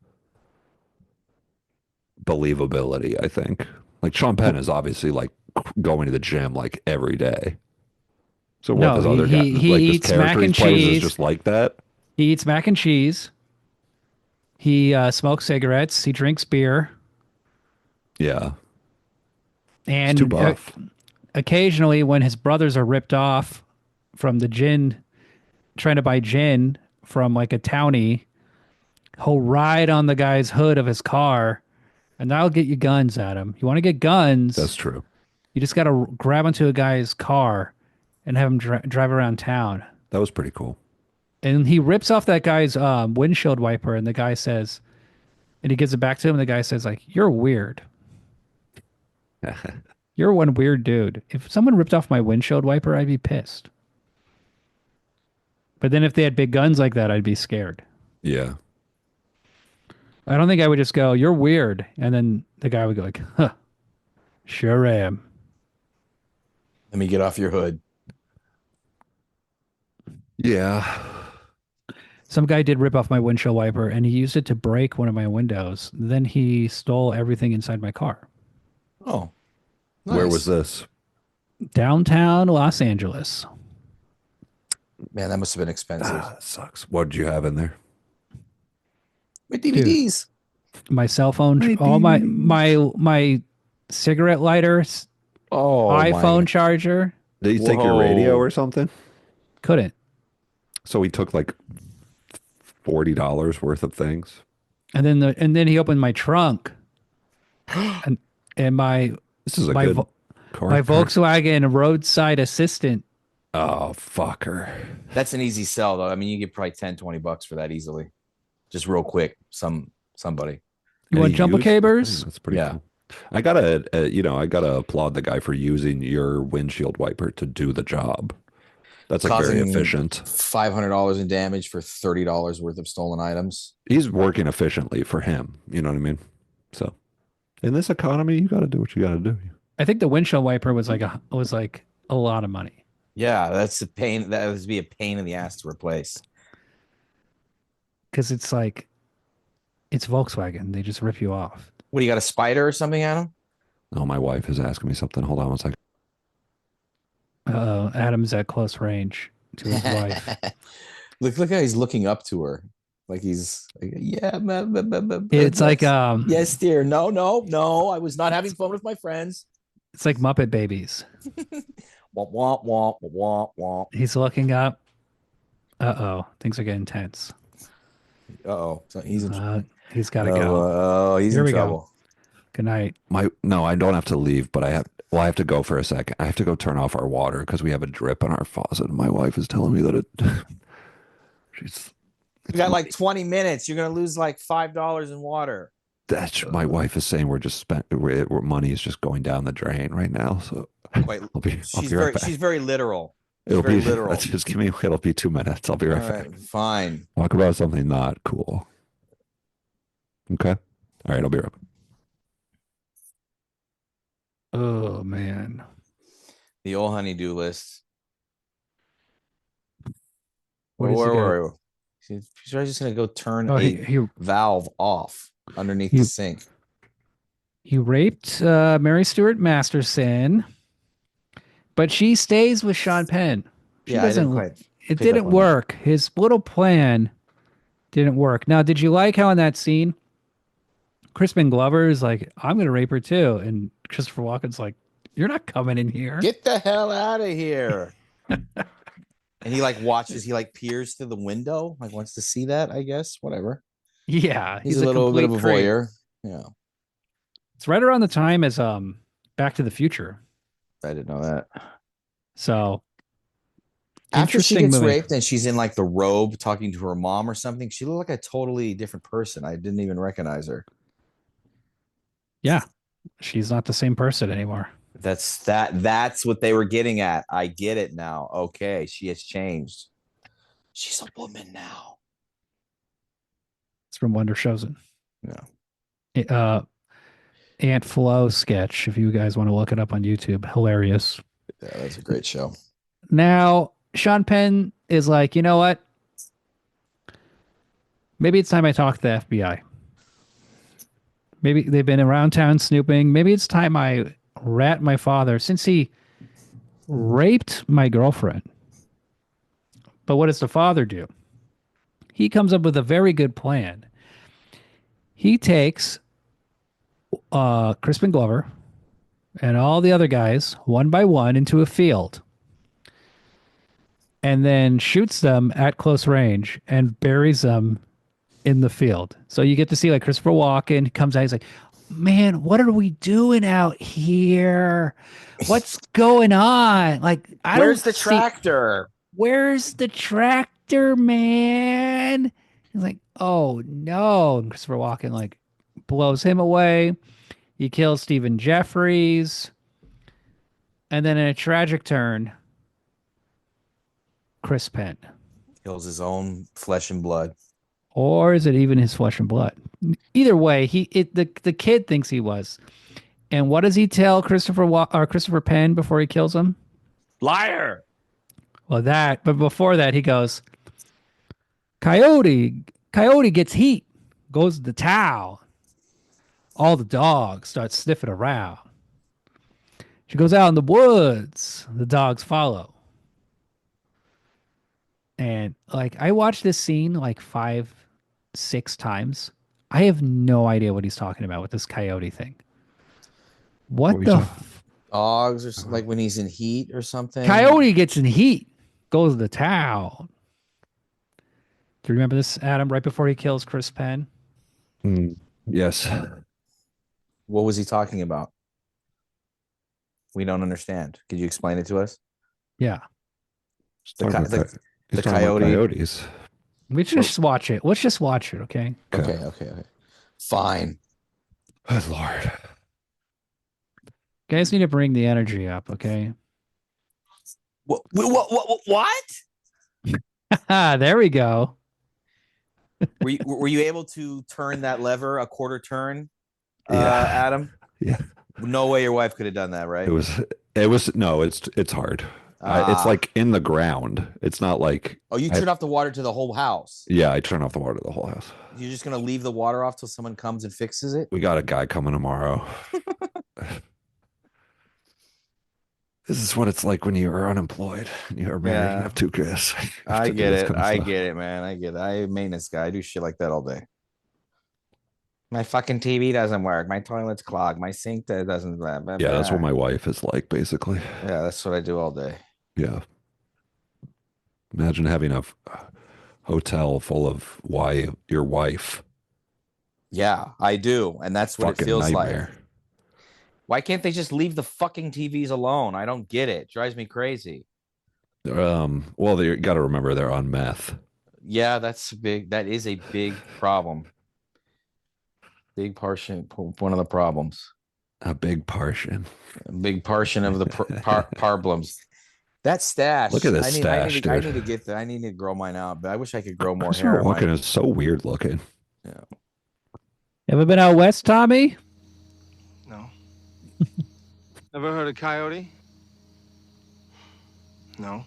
believability, I think. Like Sean Penn is obviously like going to the gym like every day. So what No, this other he guy like this eats mac character he and plays is cheese. just like that? He eats mac and cheese. He smokes cigarettes. He drinks beer. Yeah. And He's too buff. occasionally, when his brothers are ripped off from the gin, trying to buy gin from like a townie, he'll ride on the guy's hood of his car, and that'll get you guns at him. You want to get guns? That's true. You just got to grab onto a guy's car and have him drive around town. That was pretty cool. And he rips off that guy's windshield wiper, and the guy says, and he gives it back to him. And the guy says, like, "You're weird. You're one weird dude. If someone ripped off my windshield wiper, I'd be pissed. But then if they had big guns like that, I'd be scared. Yeah. I don't think I would just go, "You're weird," and then the guy would go like, "Huh, sure am." Let me get off your hood. Yeah. Some guy did rip off my windshield wiper, and he used it to break one of my windows. Then he stole everything inside my car. Oh. Where nice. was this? Downtown Los Angeles. Man, that must have been expensive. That sucks. What did you have in there? My DVDs. My cell phone, all my cigarette lighters, Oh, iPhone charger. Did he take your radio Whoa. or something? Couldn't. So he took like $40 worth of things. And then he opened my trunk, and my This is a my good Vo- car. my Volkswagen roadside assistant. Oh, fucker. That's an easy sell, though. I mean, you get probably 10, $20 for that easily. Just real quick. Somebody. You want jumbo cabers? That's pretty Yeah. cool. I gotta applaud the guy for using your windshield wiper to do the job. That's like very Causing efficient. $500 in damage for $30 worth of stolen items. He's working efficiently for him. You know what I mean? So, in this economy, you got to do what you got to do. I think the windshield wiper was like a lot of money. Yeah, that's a pain. That would be a pain in the ass to replace. Because it's Volkswagen. They just rip you off. What, do you got a spider or something, Adam? Oh, my wife is asking me something. Hold on one second. Adam's at close range to his wife. Look how he's looking up to her. Like he's like, yeah, It's like yes, dear. No, I was not having fun with my friends. it's like Muppet Babies. Womp, womp, womp, womp, womp. He's looking up. Things are getting tense. Uh-oh. So he's in He's got to go. Oh, he's Here in we go. trouble. Good night. No, I don't have to leave, but I have to go for a second. I have to go turn off our water because we have a drip in our faucet. My wife is telling me that You got like 20 minutes. You're gonna lose like $5 in water. that's my wife is saying money is just going down the drain right now. So Wait, I'll be right back. she's very literal. It'll very be literal. let's just it'll be 2 minutes. I'll be All right back. right, fine. Talk about something not cool. Okay. All right, I'll be right back. Oh man. The old honeydew list. What is he Where gonna- were we? She's just gonna go turn Oh, a he valve off underneath He- the sink. he raped Mary Stuart Masterson, but she stays with Sean Penn. She Yeah, I doesn't. didn't quite. It pick up didn't on that. work. His little plan didn't work. Now, did you like how in that scene, Crispin Glover is like, "I'm gonna rape her too," and Christopher Walken's like, "You're not coming in here." Get the hell out of here. And he like watches, he like peers through the window, like wants to see that, I guess. Whatever. Yeah, He's a little bit of a complete creep. voyeur. Yeah. It's right around the time as Back to the Future. I didn't know that. So After she interesting gets movie. raped and she's in like the robe talking to her mom or something, she looked like a totally different person. I didn't even recognize her. Yeah, she's not the same person anymore. That's what they were getting at. I get it now. Okay, she has changed. She's a woman now. It's from Wonder Chosen. Yeah. Aunt Flo sketch. If you guys want to look it up on YouTube, hilarious. Yeah, that's a great show. Now, Sean Penn is like, you know what? Maybe it's time I talk to the FBI. Maybe they've been around town snooping. Maybe it's time I rat my father since he raped my girlfriend. But what does the father do? He comes up with a very good plan. He takes Crispin Glover and all the other guys one by one into a field and then shoots them at close range and buries them in the field. So you get to see like Christopher Walken comes out. He's like, man, what are we doing out here? What's going on? Like, Where's the tractor? Where's the tractor, man? He's like, oh no. And Christopher Walken like blows him away. He kills Stephen Jeffries. And then in a tragic turn, Chris Penn. Kills his own flesh and blood. Or is it even his flesh and blood? Either way, the kid thinks he was. And what does he tell Christopher Penn before he kills him? Liar. Well, but before that, he goes, Coyote gets heat, goes to the town. All the dogs start sniffing around. She goes out in the woods. The dogs follow. And like, I watched this scene like 5-6 times. I have no idea what he's talking about with this coyote thing. What What were you the talking- Dogs or like when he's in heat or something. coyote gets in heat, goes to the town. Do you remember this, Adam? Right before he kills Chris Penn. Yes. What was he talking about? We don't understand. Could you explain it to us? Yeah, He's The talking co- about the- co- the he's talking about coyote. coyotes. we should just watch it. Let's just watch it, okay? Okay. Fine. Good Lord. You guys need to bring the energy up, okay? What? There we go. Were you able to turn that lever a quarter turn, Yeah. Adam? Yeah. No way your wife could have done that, right? It was no, it's hard. It's like in the ground. It's not like Oh, you turn off the water to the whole house. yeah, I turn off the water to the whole house. You're just gonna leave the water off till someone comes and fixes it? We got a guy coming tomorrow. This is what it's like when you are unemployed and you are married and Yeah. have 2 kids. You have I to do get this it. kind of I stuff. get it, man. I get it. I'm a maintenance guy. I do shit like that all day. My fucking TV doesn't work. My toilet's clogged. My sink doesn't. Blah, blah, Yeah, that's what blah. my wife is like, basically. Yeah, that's what I do all day. Yeah. Imagine having a hotel full of your wife. Yeah, I do, and that's what Fucking it feels like. nightmare. Why can't they just leave the fucking TVs alone? I don't get it. Drives me crazy. Well, you got to remember they're on meth. Yeah, that's big. That is a big problem. Big portion. One of the problems. A big portion. A big portion of the problems. That stash. Look at this I stash, need dude. to get that. I need to grow mine out, but I wish I could grow more Christopher hair. on Walken mine. is so weird looking. Ever been out west, Tommy? No. Ever heard of coyote? No.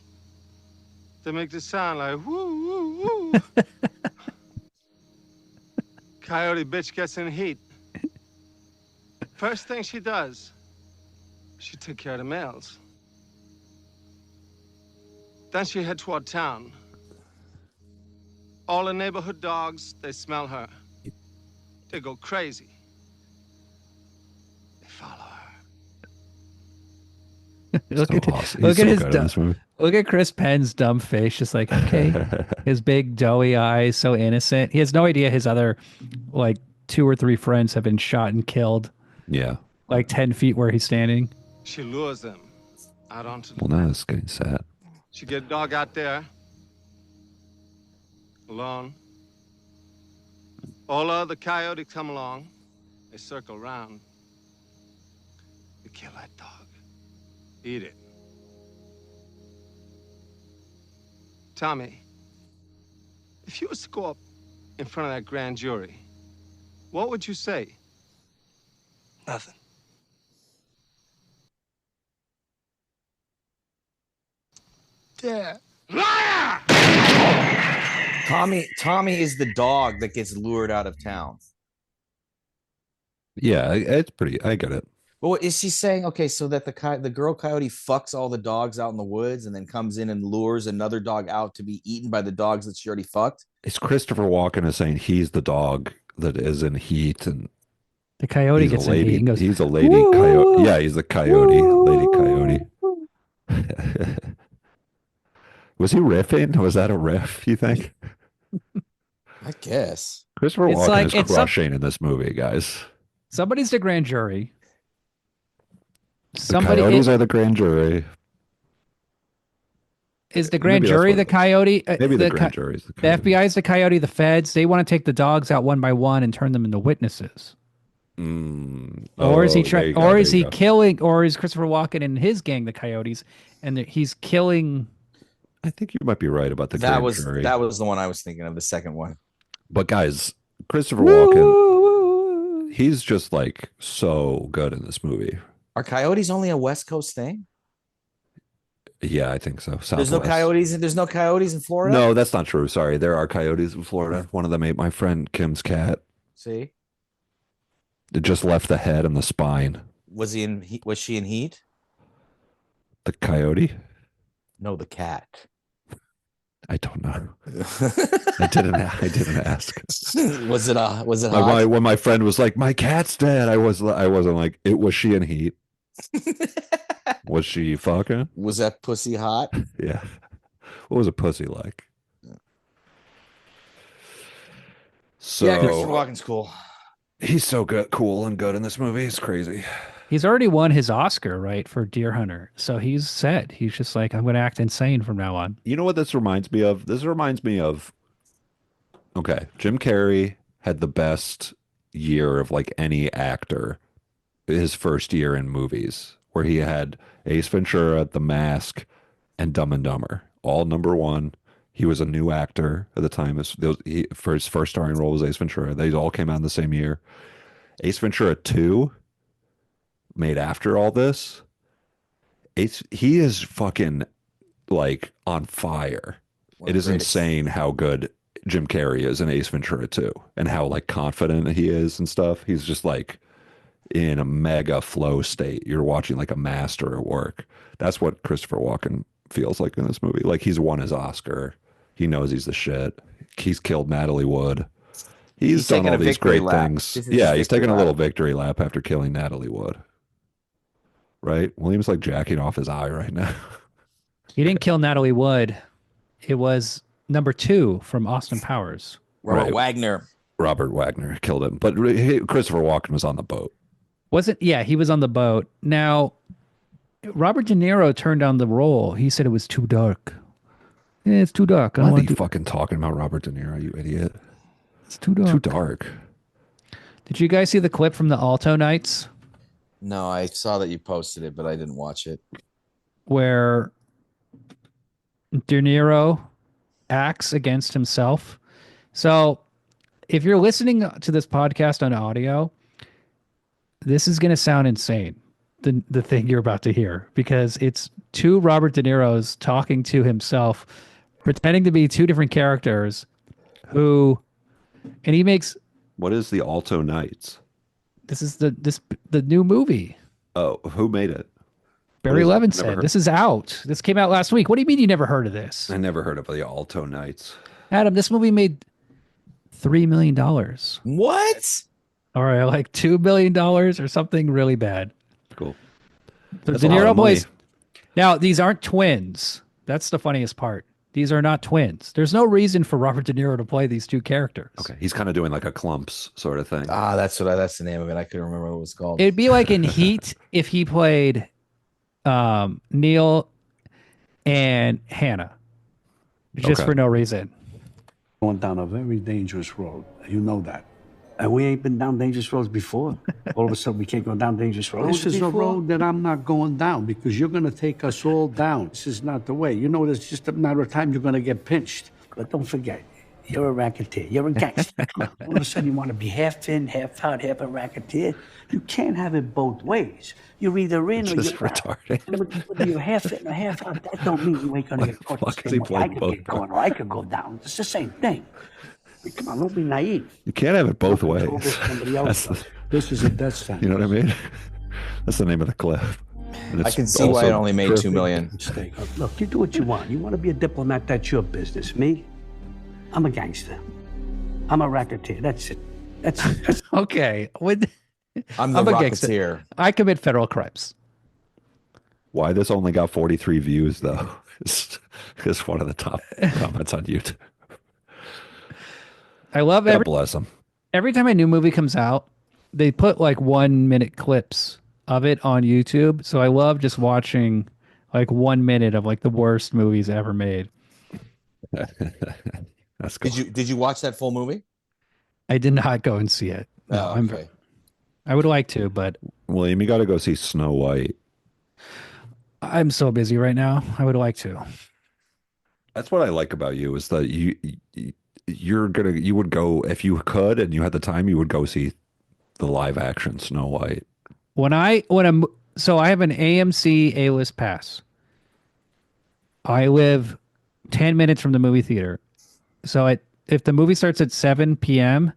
They make this sound like woo, woo, woo. Coyote bitch gets in heat. First thing she does, she take care of the males. Then she head toward town. All the neighborhood dogs, they smell her. They go crazy. They follow her. Look So at awesome. look He's at so his good in dumb, this movie. look at Chris Penn's dumb face, just like okay. His big doughy eyes, so innocent. He has no idea his other like 2 or 3 friends have been shot and killed Yeah. like 10 feet where he's standing. She lures them out onto the Well, now it's getting sad. She get dog out there alone. All other coyotes come along. They circle around. They kill that dog. Eat it. Tommy, if you was to go up in front of that grand jury, what would you say? Nothing. Dad. Liar! Tommy is the dog that gets lured out of town. Yeah, it's pretty. I get it. But what is she saying? Okay, so that the girl coyote fucks all the dogs out in the woods and then comes in and lures another dog out to be eaten by the dogs that she already fucked. It's Christopher Walken is saying he's the dog that is in heat, and The coyote he's gets a lady. in heat and goes, He's a lady "Woo, coyote. woo, Yeah, he's the coyote, lady coyote. Was he riffing? Was that a riff? You think? I guess. Christopher It's Walken like- is it's crushing in this movie, guys. somebody's the grand jury. The Somebody coyotes are the grand jury. is the grand Maybe that's jury what the it is. coyote. Maybe the co- grand jury is the The coyote. FBI is the coyote. The feds, they want to take the dogs out one by one and turn them into witnesses. Or is he there trying? you go, Or there is you he go. killing? Or is Christopher Walken and his gang the coyotes, and he's killing? I think you might be right about the That grand was jury. the one I was thinking of, the second one. But guys, Christopher Walken, he's just like so good in this movie. Are coyotes only a West Coast thing? Yeah, I think so. There's no Southwest. coyotes. There's no coyotes in Florida. No, that's not true. Sorry, there are coyotes in Florida. One of them ate my friend Kim's cat. See, It just left the head and the spine. was he in? Was she in heat? The coyote? No, the cat. I don't know. I didn't ask. Was it Like hot? when my friend was like, "My cat's dead," I wasn't like, "It was she in heat? Was she fucking?" Was that pussy hot? Yeah. What was a pussy like? Yeah, Christopher So Walken's cool. he's so good, cool and good in this movie. It's crazy. He's already won his Oscar, right, for Deer Hunter. So he's set. He's just like, I'm going to act insane from now on. You know what this reminds me of? This reminds me of, okay, Jim Carrey had the best year of like any actor, his first year in movies, where he had Ace Ventura, The Mask, and Dumb and Dumber, all number one. He was a new actor at the time. For his first starring role was Ace Ventura. They all came out in the same year. Ace Ventura 2, made after all this. He is fucking like on fire. One It of is the greatest. insane how good Jim Carrey is in Ace Ventura 2 and how like confident he is and stuff. He's just like in a mega flow state. You're watching like a master at work. That's what Christopher Walken feels like in this movie. Like he's won his Oscar. He knows he's the shit. He's killed Natalie Wood. He's done taking all a these victory great lap. things. This is Yeah, his he's victory taking a lap. little victory lap after killing Natalie Wood. Right? William's like jacking off his eye right now. He didn't kill Natalie Wood. It was number 2 from Austin Powers. Robert Right. Wagner. Robert Wagner killed him, but Christopher Walken was on the boat. Wasn't, yeah, he was on the boat. Now, Robert De Niro turned down the role. He said it was too dark. Yeah, it's too dark. I don't Why are want you to. fucking talking about Robert De Niro, you idiot? It's too dark. Too dark. Did you guys see the clip from the Alto Nights No, I saw that you posted it, but I didn't watch it. where De Niro acts against himself? So, if you're listening to this podcast on audio, this is going to sound insane. The thing you're about to hear, because it's two Robert De Niro's talking to himself, pretending to be two different characters, and he makes What is the Alto Nights? this is the new movie. Oh, who made it? Barry is it? Levin Never said heard. this is out. This came out last week. What do you mean you never heard of this, I never heard of the Alto Nights. Adam? This movie made $3 million, What? or like $2 billion, or something really bad. Cool. So That's De a lot Niro of money. plays. Now, these aren't twins. That's the funniest part. These are not twins. There's no reason for Robert De Niro to play these two characters. Okay, he's kind of doing like a clumps sort of thing. Ah, that's the name of it. I couldn't remember what it was called. It'd be like in Heat if he played Neil and Hannah, just Okay. for no reason. Going down a very dangerous road. You know that. And we ain't been down dangerous roads before. All of a sudden, we can't go down dangerous roads. This is a road that I'm not going down because you're going to take us all down. This is not the way. You know, it's just a matter of time you're going to get pinched. But don't forget, you're a racketeer. You're a gangster. Come on. All of a sudden, you want to be half in, half out, half a racketeer. You can't have it both ways. You're either in or Just you're out. retarded. Whether you're half in or half out, that don't mean you ain't going to get caught the fuck is he same way. I playing could both get going or I could go down. It's the same thing. Come on, don't be naive. You can't have it both ways. Control this, somebody else That's does. This is a death sentence. You know what I mean? That's the name of the clip. And I it's can see why also it only made 2 perfect. million. Mistake. Look, you do what you want. You want to be a diplomat, that's your business. Me, I'm a gangster. I'm a racketeer. That's it. That's Okay, I'm the I'm a gangster. Rocketeer. I commit federal crimes. Why this only got 43 views though is one of the top comments on YouTube. I love God bless him. every time a new movie comes out, they put like 1-minute clips of it on YouTube. So I love just watching like 1 minute of like the worst movies ever made. That's cool. Did you watch that full movie? I did not go and see it. No, Oh, okay. I would like to, but William, you got to go see Snow White. I'm so busy right now. I would like to. That's what I like about you is that you would go if you could and you had the time, you would go see the live action Snow White. So I have an AMC A-list pass. I live 10 minutes from the movie theater. So if the movie starts at 7 p.m.,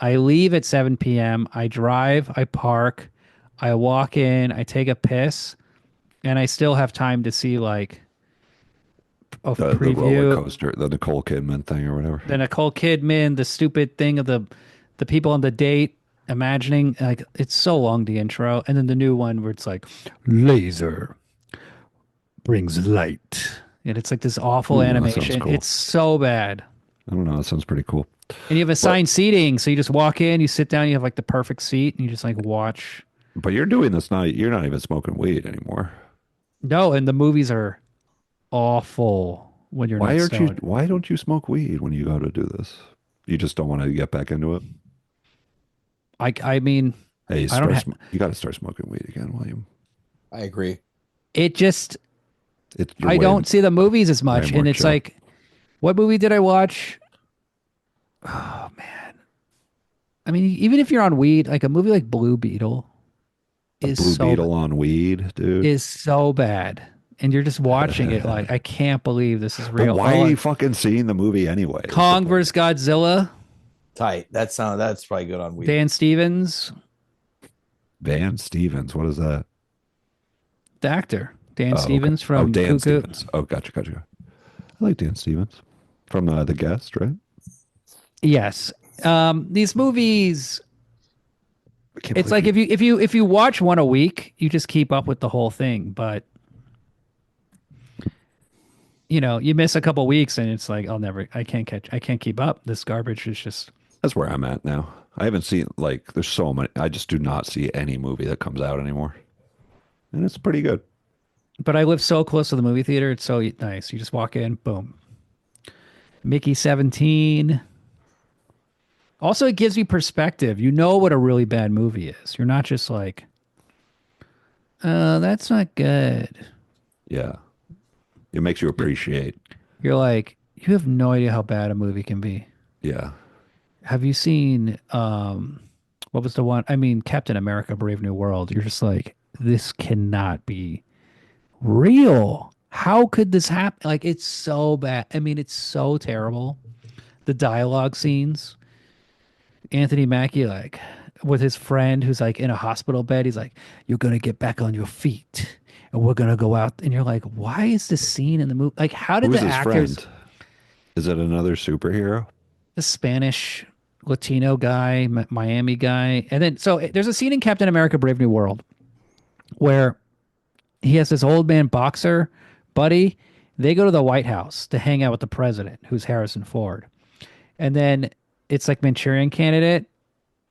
I leave at 7 p.m. I drive, I park, I walk in, I take a piss, and I still have time to see like a The roller preview. coaster, the Nicole Kidman thing or whatever. The Nicole Kidman, the stupid thing of the people on the date imagining, like, it's so long, the intro, and then the new one where it's like laser brings light, and it's like this awful Ooh, that sounds animation. cool. It's so bad. I don't know. That sounds pretty cool. And you have assigned seating, so you just walk in, you sit down, you have like the perfect seat, and you just like watch. But you're doing this now. You're not even smoking weed anymore. No, and the movies are awful when you're Why not aren't you? stoned. Why don't you smoke weed when you go to do this? You just don't want to get back into it. I mean, Hey, I don't you got to start smoking weed again, William. I agree. it just You're I way- don't see the movies as much, more and it's chill. like, what movie did I watch? Oh man, I mean, even if you're on weed, like a movie like Blue Beetle a is Blue so Beetle on weed, dude. is so bad, and you're just watching it like, I can't believe this is But real. why Oh, are you fucking seeing the movie anyway? Is the Kong point. versus Godzilla, Tight. That's probably good on weed. Dan Stevens, Van Stevens. What is that? the actor Dan Oh, okay. Stevens from Dan Cuckoo. Stevens. Oh, gotcha. I like Dan Stevens from The Guest, right? Yes, these movies. I can't It's believe like if you watch one a week, you just keep up with the whole thing. But you miss a couple weeks, and it's like I can't keep up. This garbage is just. that's where I'm at now. I haven't seen there's so many. I just do not see any movie that comes out anymore, and it's pretty good. But I live so close to the movie theater. It's so nice. You just walk in, boom. Mickey 17. Also, it gives you perspective. You know what a really bad movie is. You're not just like, that's not good. Yeah, it makes you appreciate. You're like, you have no idea how bad a movie can be. Yeah, Have you seen what was the one? I mean, Captain America: Brave New World. You're just like, this cannot be real. How could this happen? Like, it's so bad. I mean, it's so terrible. The dialogue scenes. Anthony Mackie, like, with his friend who's like in a hospital bed, he's like, "You're gonna get back on your feet, and we're gonna go out." And you're like, "Why is this scene in the movie? Like, how did who's the his actors?" friend? Is it another superhero? The Spanish Latino guy, Miami guy. And then, so there's a scene in Captain America: Brave New World where he has this old man boxer buddy. They go to the White House to hang out with the president, who's Harrison Ford. And then it's like Manchurian Candidate.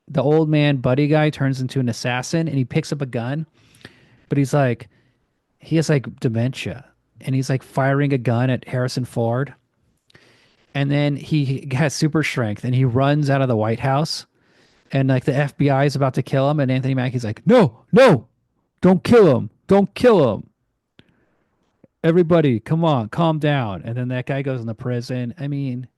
The old man buddy guy turns into an assassin, and he picks up a gun, but he has like dementia, and he's like firing a gun at Harrison Ford. And then he has super strength, and he runs out of the White House, and like the FBI is about to kill him, and Anthony Mackie's like, "No, don't kill him, don't kill him. Everybody, come on, calm down." And then that guy goes into prison. I mean,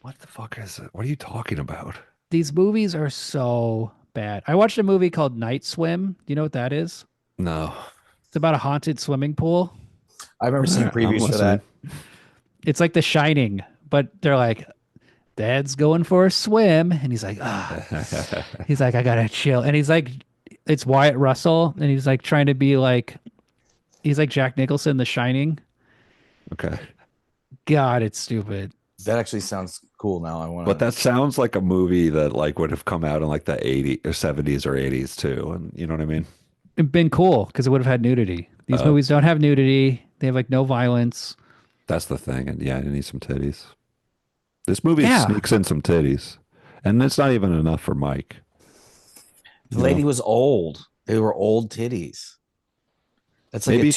What the fuck is it? What are you talking about? these movies are so bad. I watched a movie called Night Swim. Do you know what that is? No. It's about a haunted swimming pool. I remember seeing I'm previews for that. It's like The Shining, but they're like, Dad's going for a swim, and he's like, he's like, I gotta chill, and he's like, it's Wyatt Russell, and he's like trying to be like, he's like Jack Nicholson, The Shining. Okay. God, it's stupid. That actually sounds cool. Now I want to. But that sounds like a movie that would have come out in like the 80s or 70s or 80s too. And you know what I mean? It'd been cool because it would have had nudity. These movies don't have nudity. They have like no violence. That's the thing. And yeah, you need some titties. This movie Yeah. sneaks in some titties. And it's not even enough for Mike. The lady was old. They were old titties. That's like Maybe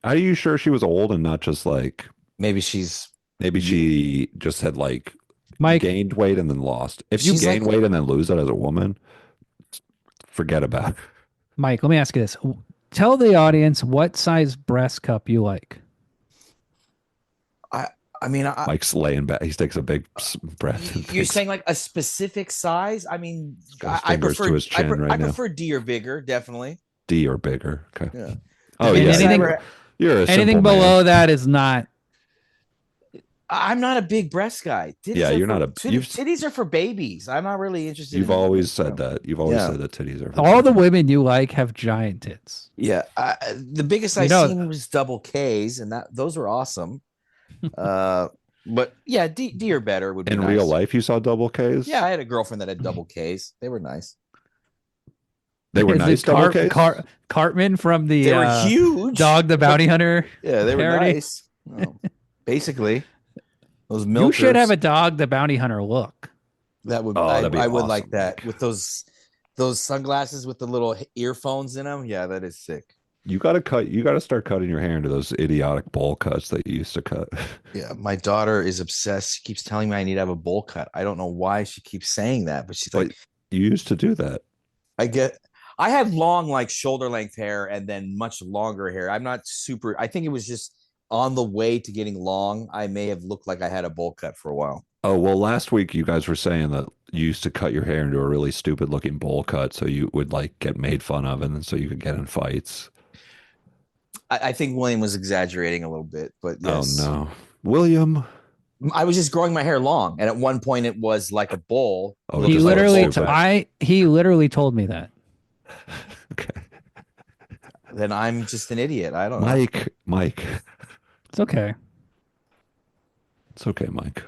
are you sure she was old and not just like maybe she's maybe she just had like Mike, gained weight and then lost? If you She's gain like- weight and then lose it as a woman, forget about it. Mike, let me ask you this. Tell the audience what size breast cup you like. I mean, Mike's laying back. He takes a big breath. and you're thinks, saying like a specific size? I mean, Got his I fingers prefer to his chin right I now. prefer D or bigger, definitely. D or bigger. Okay. Yeah. Oh And yeah. anything- You're a Anything simple man. below that is not. I'm not a big breast guy. Titties Yeah, are you're for- not a- you've- titties are for babies. I'm not really interested. You've in always said that. You've always Yeah. said that titties are. for All the children. women you like have giant tits. Yeah, the biggest You I know- seen was double K's, and those were awesome. But yeah, D or better would be In nice. real life, you saw double Ks. Yeah, I had a girlfriend that had double K's. They were nice. they were Is it nice double Ks. Cartman from the They were huge. Dog the Bounty Hunter. Yeah, they were parody? nice. Oh, basically, Those You should have milkers. a dog the bounty hunter look. That would Oh, I, that'd be I would like awesome, that Nick. with those sunglasses with the little earphones in them. Yeah, that is sick. You gotta start cutting your hair into those idiotic bowl cuts that you used to cut. Yeah, my daughter is obsessed. She keeps telling me I need to have a bowl cut. I don't know why she keeps saying that, but she's But like, you used to do that. I had long, like shoulder length hair and then much longer hair. I'm not super, I think it was just on the way to getting long. I may have looked like I had a bowl cut for a while. Oh, well, last week you guys were saying that you used to cut your hair into a really stupid looking bowl cut so you would like get made fun of and then so you could get in fights. I think William was exaggerating a little bit, but yes. Oh no. William. I was just growing my hair long, and at one point it was like a bowl. Oh, He just like a literally, bowl cut. he literally told me that. Okay. Then I'm just an idiot. I don't know. Mike. It's okay. It's okay, Mike.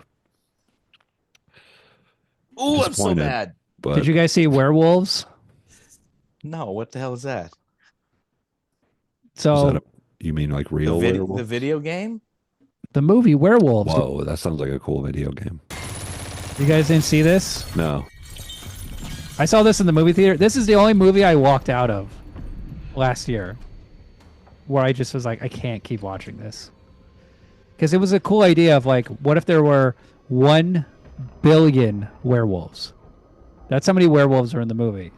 Ooh, I'm so Disappointed. mad. But Did you guys see Werewolves? No, what the hell is that? is So that you mean like The, real vid- werewolf? the video game? the movie Werewolves. Whoa, that sounds like a cool video game. You guys didn't see this? No. I saw this in the movie theater. This is the only movie I walked out of last year where I just was like, I can't keep watching this. Because it was a cool idea of like, what if there were 1 billion werewolves? That's how many werewolves are in the movie.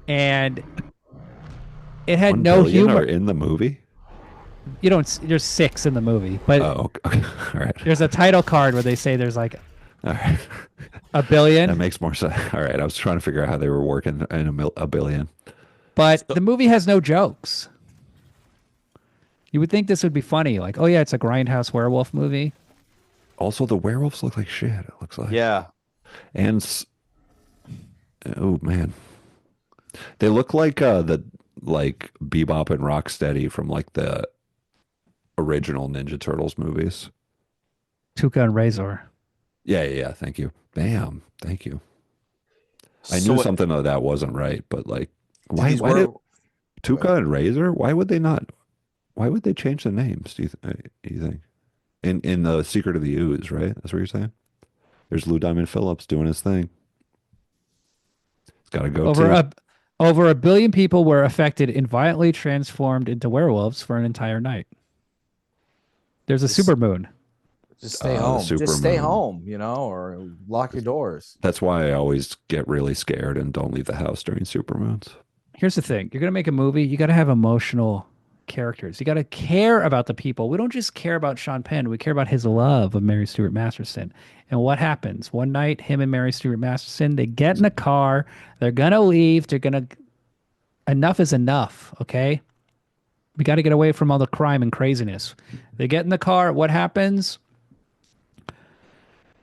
And it had 1 no billion humor. are in the movie? You don't, there's 6 in the movie, but Oh, okay. All right. there's a title card where they say there's like All right. 1 billion. That makes more sense. All right. I was trying to figure out how they were working in a billion. But the movie has no jokes. You would think this would be funny. Like, oh yeah, it's a Grindhouse werewolf movie. Also, the werewolves look like shit, it looks like. Yeah. And oh man. They look like the like Bebop and Rocksteady from like the original Ninja Turtles movies. Tuca and Razor. Yeah. Thank you. Bam. Thank you. I So knew what- something of that wasn't right, but like, do why these did were- Tuca and Razor? Why would they not? Why would they change the names? Do you think? In the Secret of the Ooze, right? That's what you're saying. There's Lou Diamond Phillips doing his thing. He's got to go Over 1 billion people were affected and violently transformed into werewolves for an entire night. There's a supermoon. Just stay the home. Just stay supermoon. home, or lock your doors. That's why I always get really scared and don't leave the house during supermoons. Here's the thing. You're going to make a movie. You got to have emotional characters. You got to care about the people. We don't just care about Sean Penn. We care about his love of Mary Stuart Masterson. And what happens? One night, him and Mary Stuart Masterson, they get in the car. They're going to leave. They're going to... Enough is enough, okay? We got to get away from all the crime and craziness. They get in the car. What happens?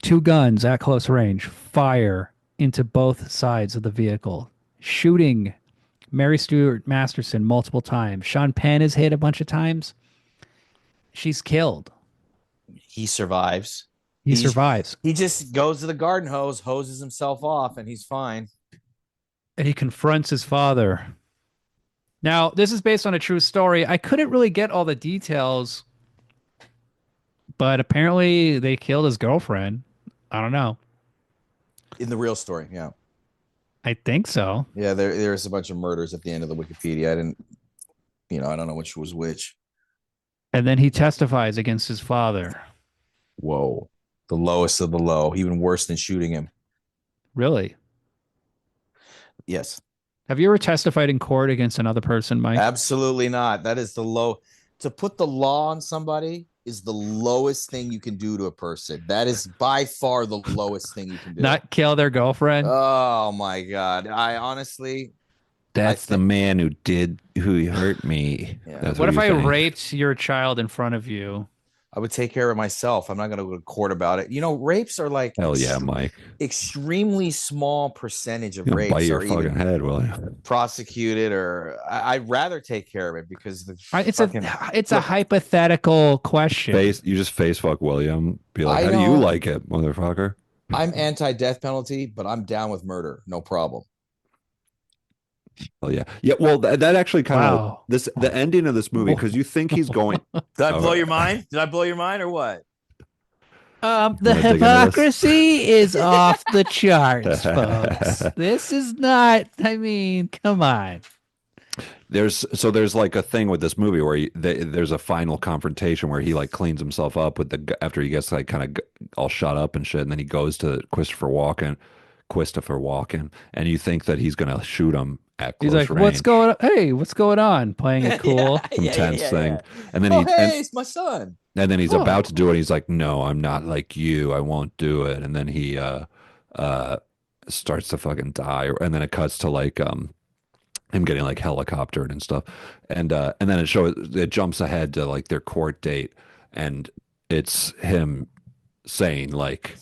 2 guns at close range fire into both sides of the vehicle, shooting Mary Stuart Masterson multiple times. Sean Penn is hit a bunch of times. She's killed. He survives. He He's- survives. He just goes to the garden hose, hoses himself off, and he's fine. And he confronts his father. Now, this is based on a true story. I couldn't really get all the details, but apparently they killed his girlfriend. I don't know. In the real story, yeah. I think so. Yeah, there's a bunch of murders at the end of the Wikipedia. I didn't, I don't know which was which. And then he testifies against his father. Whoa. The lowest of the low, even worse than shooting him. Really? Yes. Have you ever testified in court against another person, Mike? Absolutely not. That is the low. To put the law on somebody is the lowest thing you can do to a person. That is by far the lowest thing you can do. Not kill their girlfriend? Oh my God. I honestly, That's the man who hurt me. Yeah. That's What if you're I saying. raped your child in front of you? I would take care of myself. I'm not going to go to court about it. Rapes are like Hell yeah, Mike. extremely small percentage of You're gonna rapes bite your are fucking even head, will you? prosecuted, or I'd rather take care of it because It's a hypothetical question. You just face fuck William. Be like, I how do you don't- like it, motherfucker? I'm anti-death penalty, but I'm down with murder. No problem. Oh yeah, yeah. Well, that actually kind of Wow. the ending of this movie because you think he's going. Did I Oh, blow right. your mind? Did I blow your mind or what? The Wanna dig into this? hypocrisy is off the charts, folks. This is not. I mean, come on. There's like a thing with this movie where there's a final confrontation where he like cleans himself up with after he gets like kind of all shut up and shit, and then he goes to Christopher Walken, and you think that he's gonna shoot him at close He's like, range. what's going on? Playing it cool. Intense thing. And then Oh, he hey, it's my son. and then he's Oh. about to do it. He's like, "No, I'm not like you. I won't do it." And then he starts to fucking die. And then it cuts to like him getting like helicoptered and stuff. And then it jumps ahead to like their court date, and it's him saying like,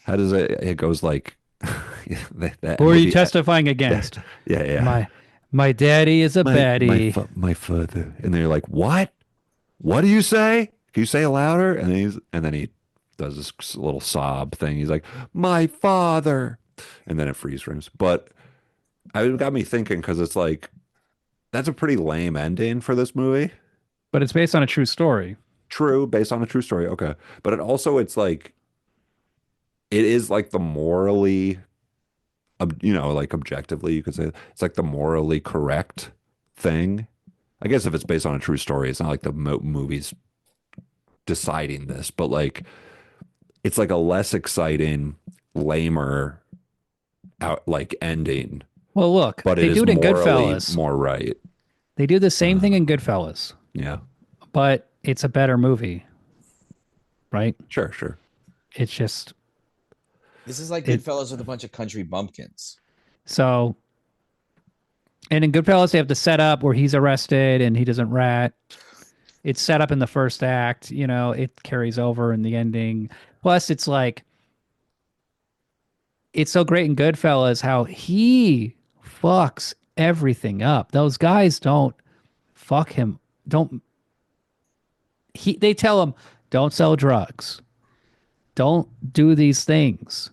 how does it goes like that Who are you movie- testifying against? Yeah. My daddy is a baddie. My father. And they're like, what do you say? Can you say it louder? And then he does this little sob thing. He's like, my father. And then it freeze frames. But it got me thinking, because it's like, that's a pretty lame ending for this movie. But it's based on a true story. True, based on a true story. Okay. But it's like, it is like the morally, like objectively, you could say it's like the morally correct thing. I guess if it's based on a true story, it's not like the movie's deciding this, but like, it's like a less exciting, lamer ending. Well, look, But they it do is it in morally Goodfellas. more right. They do the same thing in Goodfellas, Yeah. but it's a better movie, right? Sure. It's just This is like It- Goodfellas with a bunch of country bumpkins. so. And in Goodfellas, they have the setup where he's arrested and he doesn't rat. It's set up in the first act, it carries over in the ending. Plus, it's like, it's so great in Goodfellas how he fucks everything up. Those guys don't fuck him. They tell him, don't sell drugs. Don't do these things.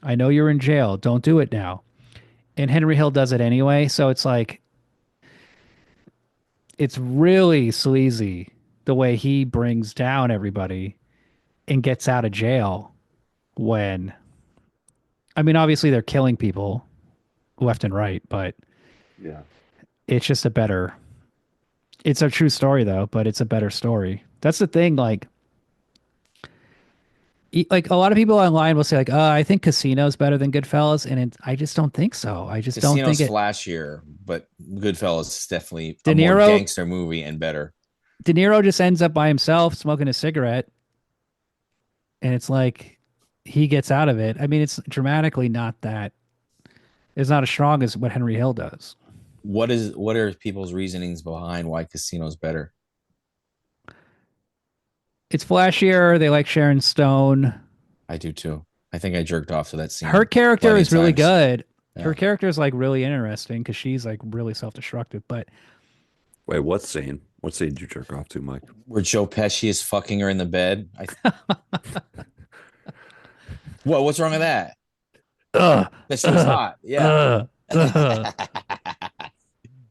I know you're in jail. Don't do it now. And Henry Hill does it anyway. So it's like, it's really sleazy the way he brings down everybody and gets out of jail when, I mean, obviously they're killing people left and right, but Yeah. it's just it's a true story though, but it's a better story. That's the thing. Like a lot of people online will say like, oh, I think Casino's better than Goodfellas. And I just don't think so. I just don't Casino's think it. flashier, but Goodfellas is definitely De a more Niro- gangster movie and better. De Niro just ends up by himself smoking a cigarette. And it's like, he gets out of it. I mean, it's dramatically not that. It's not as strong as what Henry Hill does. What are people's reasonings behind why Casino's better? It's flashier. They like Sharon Stone. I do too. I think I jerked off to that scene. Her character plenty is of really times. good. Yeah. Her character is like really interesting because she's like really self-destructive. But Wait, what scene? What scene did you jerk off to, Mike? Where Joe Pesci is fucking her in the bed. What's wrong with that? That she was hot. Yeah.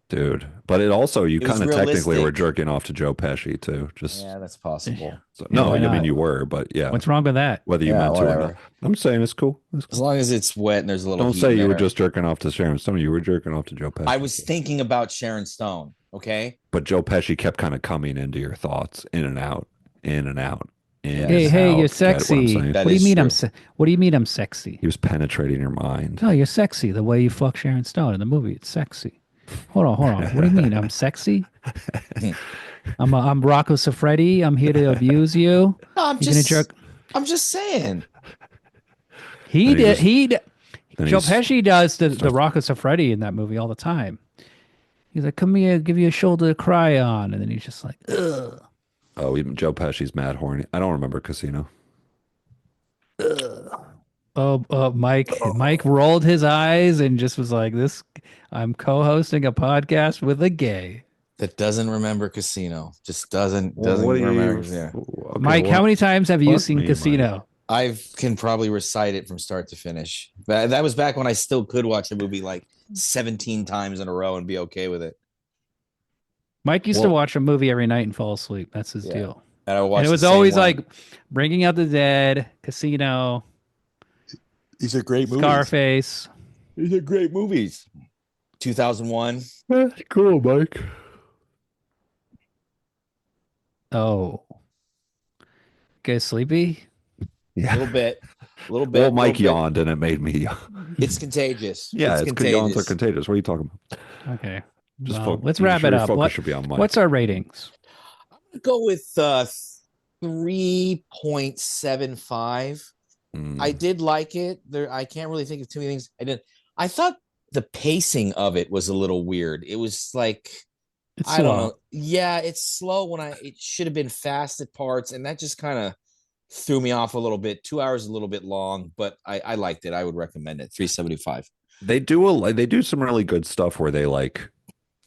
Dude. But it also, you It was kind of technically were realistic. jerking off to Joe Pesci too. Just Yeah, that's possible. so, Yeah, no, why I mean not? you were, but yeah. What's wrong with that? Whether you Yeah, meant to or whatever. not. I'm saying it's cool. It's As cool. long as it's wet and there's a little Don't heat say in you were there. just jerking off to Sharon Stone. You were jerking off to Joe Pesci. I was thinking about Sharon Stone. Okay. But Joe Pesci kept kind of coming into your thoughts, in and out, in and out. In Hey, and hey, out. you're Get what I'm sexy. saying? That What do you is mean true. what do you mean I'm sexy? He was penetrating your mind. No, you're sexy. The way you fuck Sharon Stone in the movie, it's sexy. Hold on. What do you mean I'm sexy? I'm Rocco Siffredi. I'm here to abuse you. No, I'm You're gonna jerk. I'm just saying. He And he did. just- He. d- Then Joe he's- Pesci does the Rocco Siffredi in that movie all the time. He's like, "Come here, give you a shoulder to cry on," and then he's just like, "Ugh." Oh, even Joe Pesci's mad horny. I don't remember Casino. Mike rolled his eyes and just was like, "This, I'm co-hosting a podcast with a gay." That doesn't remember Casino. Just doesn't What do you- remember. Yeah. Okay, Mike, how what- many times have you fuck seen me, Mike. Casino? I can probably recite it from start to finish. That was back when I still could watch a movie like 17 times in a row and be okay with it. Mike used to Well- watch a movie every night and fall asleep. That's his Yeah. deal. And I watched And it the was same always one. like Bringing Out the Dead, Casino, These are great movies. Scarface. These are great movies. 2001. That's cool, Mike. Oh, get sleepy? A Yeah. little bit. A little bit. Well, Mike little bit. yawned and it made me yawn. It's contagious. Yeah, it's yawns are contagious. contagious. What are you talking about? Okay. Just Well, fo- let's you wrap sure it your up. focus should be on Mike. What's our ratings? Go with 3.75. Mm. I did like it. I can't really think of too many things. I thought the pacing of it was a little weird. It was like It's I don't slow. know. Yeah, it's slow it should have been fast at parts, and that just kind of threw me off a little bit. 2 hours a little bit long, but I liked it. I would recommend it. 3.75. They do some really good stuff where they like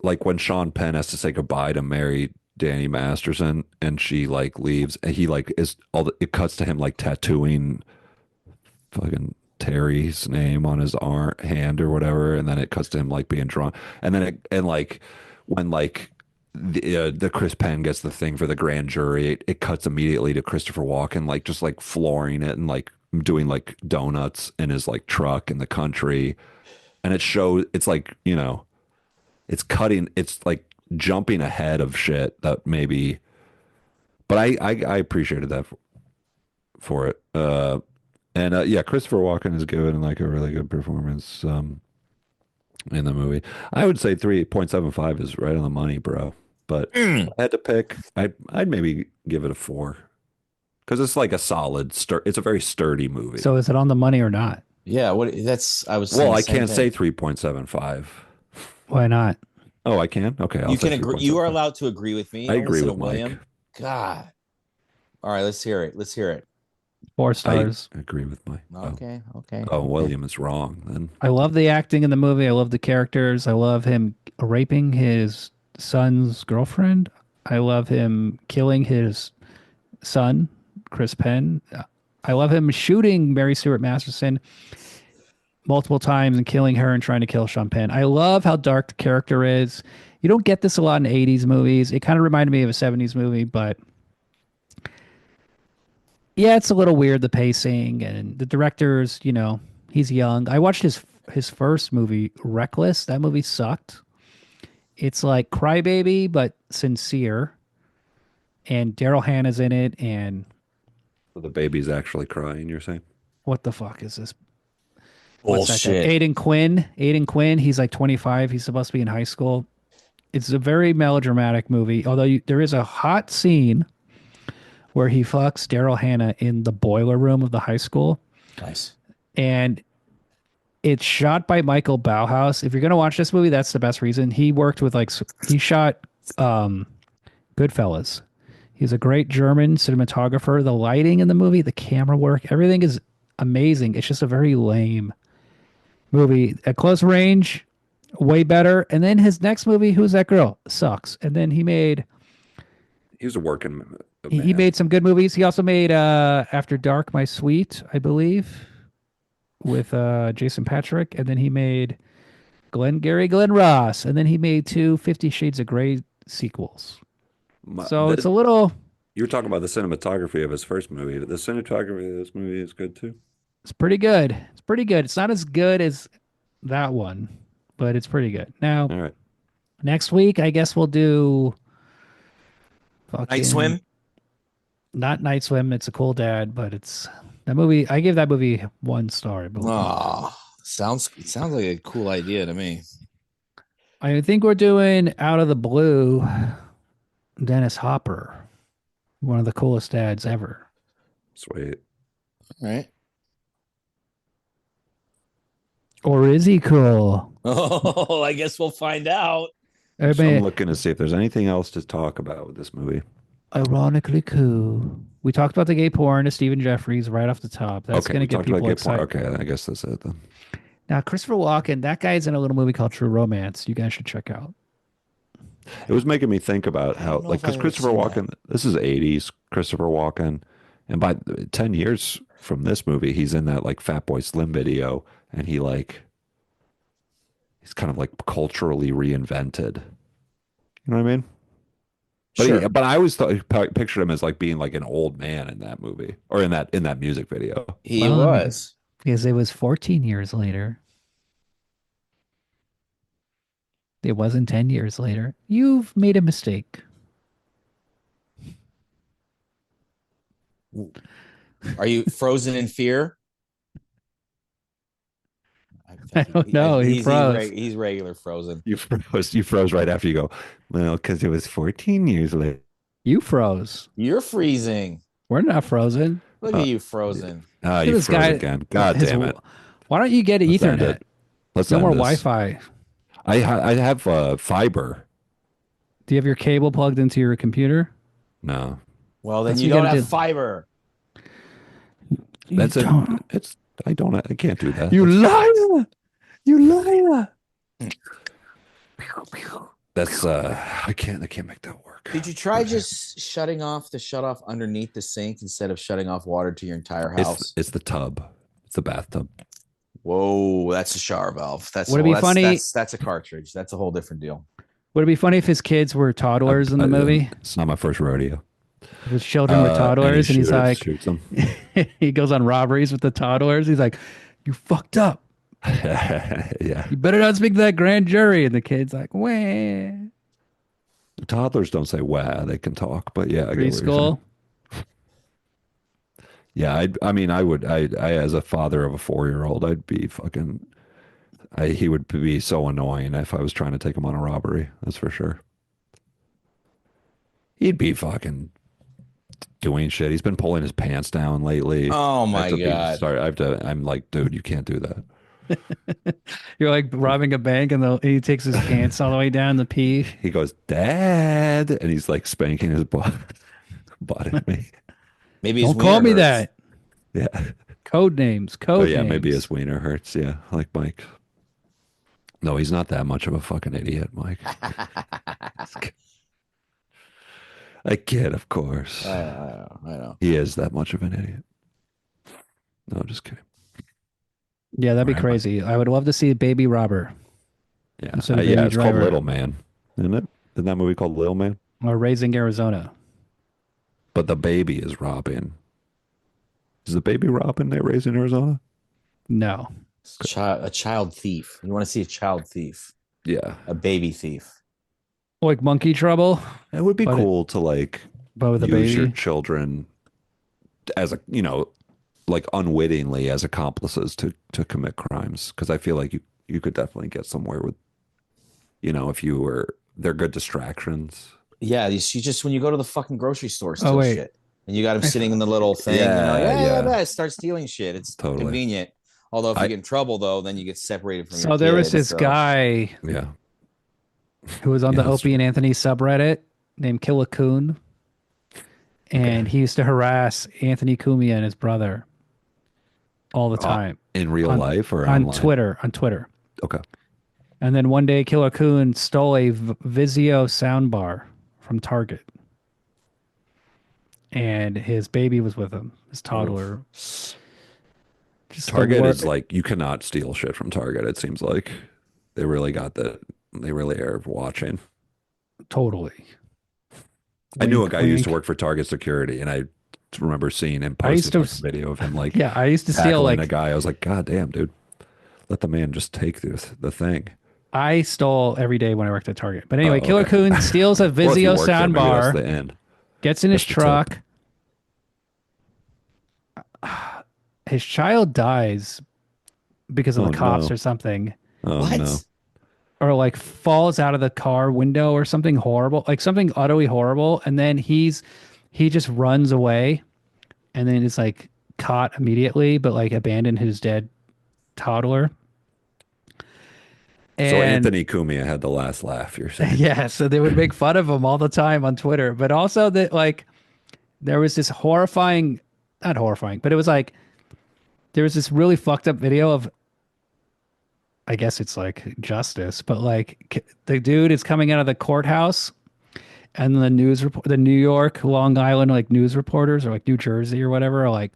when Sean Penn has to say goodbye to marry Danny Masterson and she like leaves and he like it cuts to him like tattooing fucking Terry's name on his hand or whatever, and then it cuts to him like being drunk, and then when the Chris Penn gets the thing for the grand jury, it cuts immediately to Christopher Walken like just like flooring it and like doing like donuts in his like truck in the country, and it's like it's like jumping ahead of shit that maybe, but I appreciated that for it. And yeah, Christopher Walken is given like a really good performance in the movie. I would say 3.75 is right on the money, bro. But if I had to pick, I'd maybe give it a 4 because it's like a solid it's a very sturdy movie. So is it on the money or not? Yeah, I was saying Well, the I same can't thing. say 3.75. Why not? Oh, I can. Okay, I'll You say can agree. You are 3.75. allowed to agree with me. I Don't agree listen with to Mike. William. God. All right, let's hear it. Let's hear it. 4 I stars. agree with Mike. Okay. Okay. Oh, William is wrong then. I love the acting in the movie. I love the characters. I love him raping his son's girlfriend. I love him killing his son, Chris Penn. I love him shooting Mary Stuart Masterson multiple times and killing her and trying to kill Sean Penn. I love how dark the character is. You don't get this a lot in 80s movies. It kind of reminded me of a 70s movie, but yeah, it's a little weird, the pacing, and the director's, he's young. I watched his first movie, Reckless. That movie sucked. It's like Crybaby, but sincere. And Daryl Hannah's in it, and So the baby's actually crying, you're saying? what the fuck is this? What's that guy? Bullshit. Aiden Quinn, he's like 25. He's supposed to be in high school. It's a very melodramatic movie, although there is a hot scene where he fucks Daryl Hannah in the boiler room of the high school. Nice. And it's shot by Michael Bauhaus. If you're going to watch this movie, that's the best reason. He worked with he shot Goodfellas. He's a great German cinematographer. The lighting in the movie, the camera work, everything is amazing. It's just a very lame movie. At close range, way better. And then his next movie, Who's That Girl? Sucks. And then he made a working he made some good movies. He also made After Dark, My Sweet, I believe, with Jason Patrick. And then he made Glenn Ross. And then he made 2 50 Shades of Grey sequels. So it's a little... You were talking about the cinematography of his first movie. The cinematography of this movie is good too. It's pretty good. It's pretty good. It's not as good as that one, but it's pretty good. Now, All right. next week, I guess we'll do... Night Swim. Not Night Swim. It's a Cool Dad, but it's... That movie, I gave that movie 1 star. I believe. Oh, sounds like a cool idea to me. I think we're doing Out of the Blue, Dennis Hopper. One of the coolest dads ever. Sweet. All right. Or is he cool? Oh, I guess we'll find out. So I'm Everybody, looking to see if there's anything else to talk about with this movie. ironically cool. We talked about the gay porn to Stephen Jeffries right off the top. That's Okay, going to we get talked about people gay excited. porn. Okay, I guess that's it then. Now, Christopher Walken, that guy's in a little movie called True Romance. You guys should check out. It was making me think about I how, don't know like, if I've because ever Christopher seen Walken, this is 80s Christopher Walken. And by 10 years from this movie, he's in that, like, Fatboy Slim video. And he's kind of, like, culturally reinvented. You know what I mean? But Sure. but I always pictured him as like being like an old man in that movie or in that music video. He Well, I mean, was. because it was 14 years later. It wasn't 10 years later. You've made a mistake. Are you frozen in fear? I don't know. He froze. He's regular frozen. You froze right after you go. Well, because it was 14 years later. You froze. You're freezing. We're not frozen. Look at you frozen. Ah, Look at you this froze guy. again. God His- damn it. Why don't you get Let's end Ethernet? it. Let's No end more this. Wi-Fi. I have fiber. Do you have your cable plugged into your computer? No, Well, then That's you what you don't gotta have do. fiber. that's you it. don't- It's I can't do that. You liar! You liar! That's I can't make that work. Did you try just shutting off the shutoff underneath the sink instead of shutting off water to your entire house? It's the tub. It's the bathtub. Whoa, that's a shower valve. Would it be funny- That's a cartridge. That's a whole different deal. Would it be funny if his kids were toddlers in the movie? It's not my first rodeo. If his children were toddlers, and he's like, shoots them. he goes on robberies with the toddlers. He's like, "You fucked up. Yeah, You better not speak to that grand jury." And the kid's like, "Wah." toddlers don't say "wah." They can talk, but yeah, I get what you're saying. Preschool. Yeah, I mean, I would, I as a father of a 4-year-old, I'd be fucking, he would be so annoying if I was trying to take him on a robbery. That's for sure. He'd be fucking doing shit. He's been pulling his pants down lately. Oh I my have to be- god. sorry, I'm like, dude, you can't do that. You're like robbing a bank, and he takes his pants all the way down to pee. He goes, Dad, and he's like spanking his butt at me. Maybe his Don't call me wiener hurts. that. Yeah. Code names. Oh Code yeah, names. maybe his wiener hurts. Yeah, like Mike. No, he's not that much of a fucking idiot, Mike. I kid, of course. I know. He is that much of an idiot. No, just kidding. Yeah, that'd be Right. crazy. I would love to see Baby Robber Yeah, Instead of yeah. Baby It's called Driver. Little Man, isn't it? Isn't that movie called Little Man? or Raising Arizona. But the baby is Robin. Is the baby Robin they raised in Arizona? No. A child thief. You want to see a child thief, Yeah, a baby thief. Like Monkey Trouble, it would be But cool to like but with a use your baby. children as a like unwittingly as accomplices to commit crimes, because I feel like you could definitely get somewhere with if they're good distractions. Yeah, you just when you go to the fucking grocery store, steal wait. shit, and you got him sitting in the little thing. Yeah. Start stealing shit. It's Totally. convenient. Although if you I- get in trouble, though, then you get separated from. So your there was kid, this so- guy Yeah, who was on Yeah, the that's Opie and Anthony subreddit named Kill a Coon. And he used to harass Anthony Cumia and his brother all the time in real On- life or on online? Twitter. Okay. And then one day, Killer Coon stole a Vizio soundbar from Target. And his baby was with him, his toddler. Just the Target wor- is like, you cannot steal shit from Target. It seems like they really got that. They really are watching. Totally. I knew a Wink, guy who used to wink. work for Target security, and I remember seeing him I used post to- a video of him like Yeah, I used to steal tackling like a guy. I was like, God damn, dude, let the man just take the thing. I stole every day when I worked at Target. But anyway, Oh, Killer okay. Coon steals a Well, if you Vizio worked there, maybe that's soundbar, the end. gets in his That's the tip. truck. His child dies because of Oh, the cops no. or something. Oh What? no. Or like falls out of the car window or something horrible, like something utterly horrible. And then he just runs away and then is like caught immediately, but like abandoned his dead toddler. So Anthony Cumia had the last laugh. You're saying? Yeah, so they would make fun of him all the time on Twitter, but also that like there was this not horrifying, but it was like there was this really fucked up video of, I guess it's like justice, but like the dude is coming out of the courthouse, and the the New York, Long Island like news reporters, or like New Jersey or whatever, are like,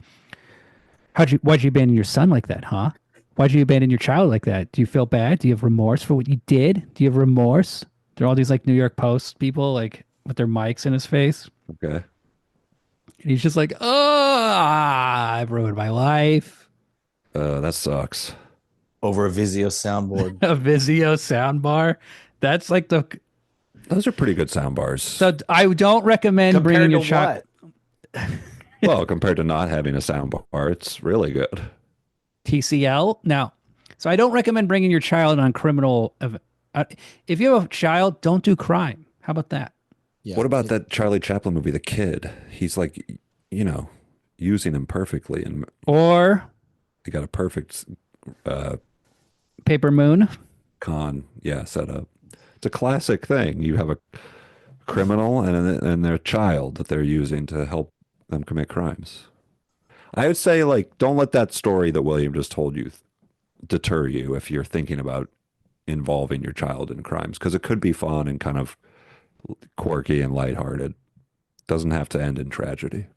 why'd you abandon your son like that, huh? Why'd you abandon your child like that? Do you feel bad? Do you have remorse for what you did? Do you have remorse? There are all these like New York Post people like with their mics in his face. Okay. And he's just like, oh, I've ruined my life. That sucks. Over a Vizio soundboard. A Vizio soundbar. That's like the. Those are pretty good sound bars. So I don't recommend bringing Compared your to child. what? Well, compared to not having a sound bar, it's really good. TCL. Now, so I don't recommend bringing your child on criminal. If you have a child, don't do crime. How about that? Yeah. What about that Charlie Chaplin movie, The Kid? He's like, using him perfectly, and Or he got a perfect Paper Moon. set up. It's a classic thing. You have a criminal and their child that they're using to help them commit crimes. I would say, like, don't let that story that William just told you deter you if you're thinking about involving your child in crimes, because it could be fun and kind of quirky and lighthearted. Doesn't have to end in tragedy.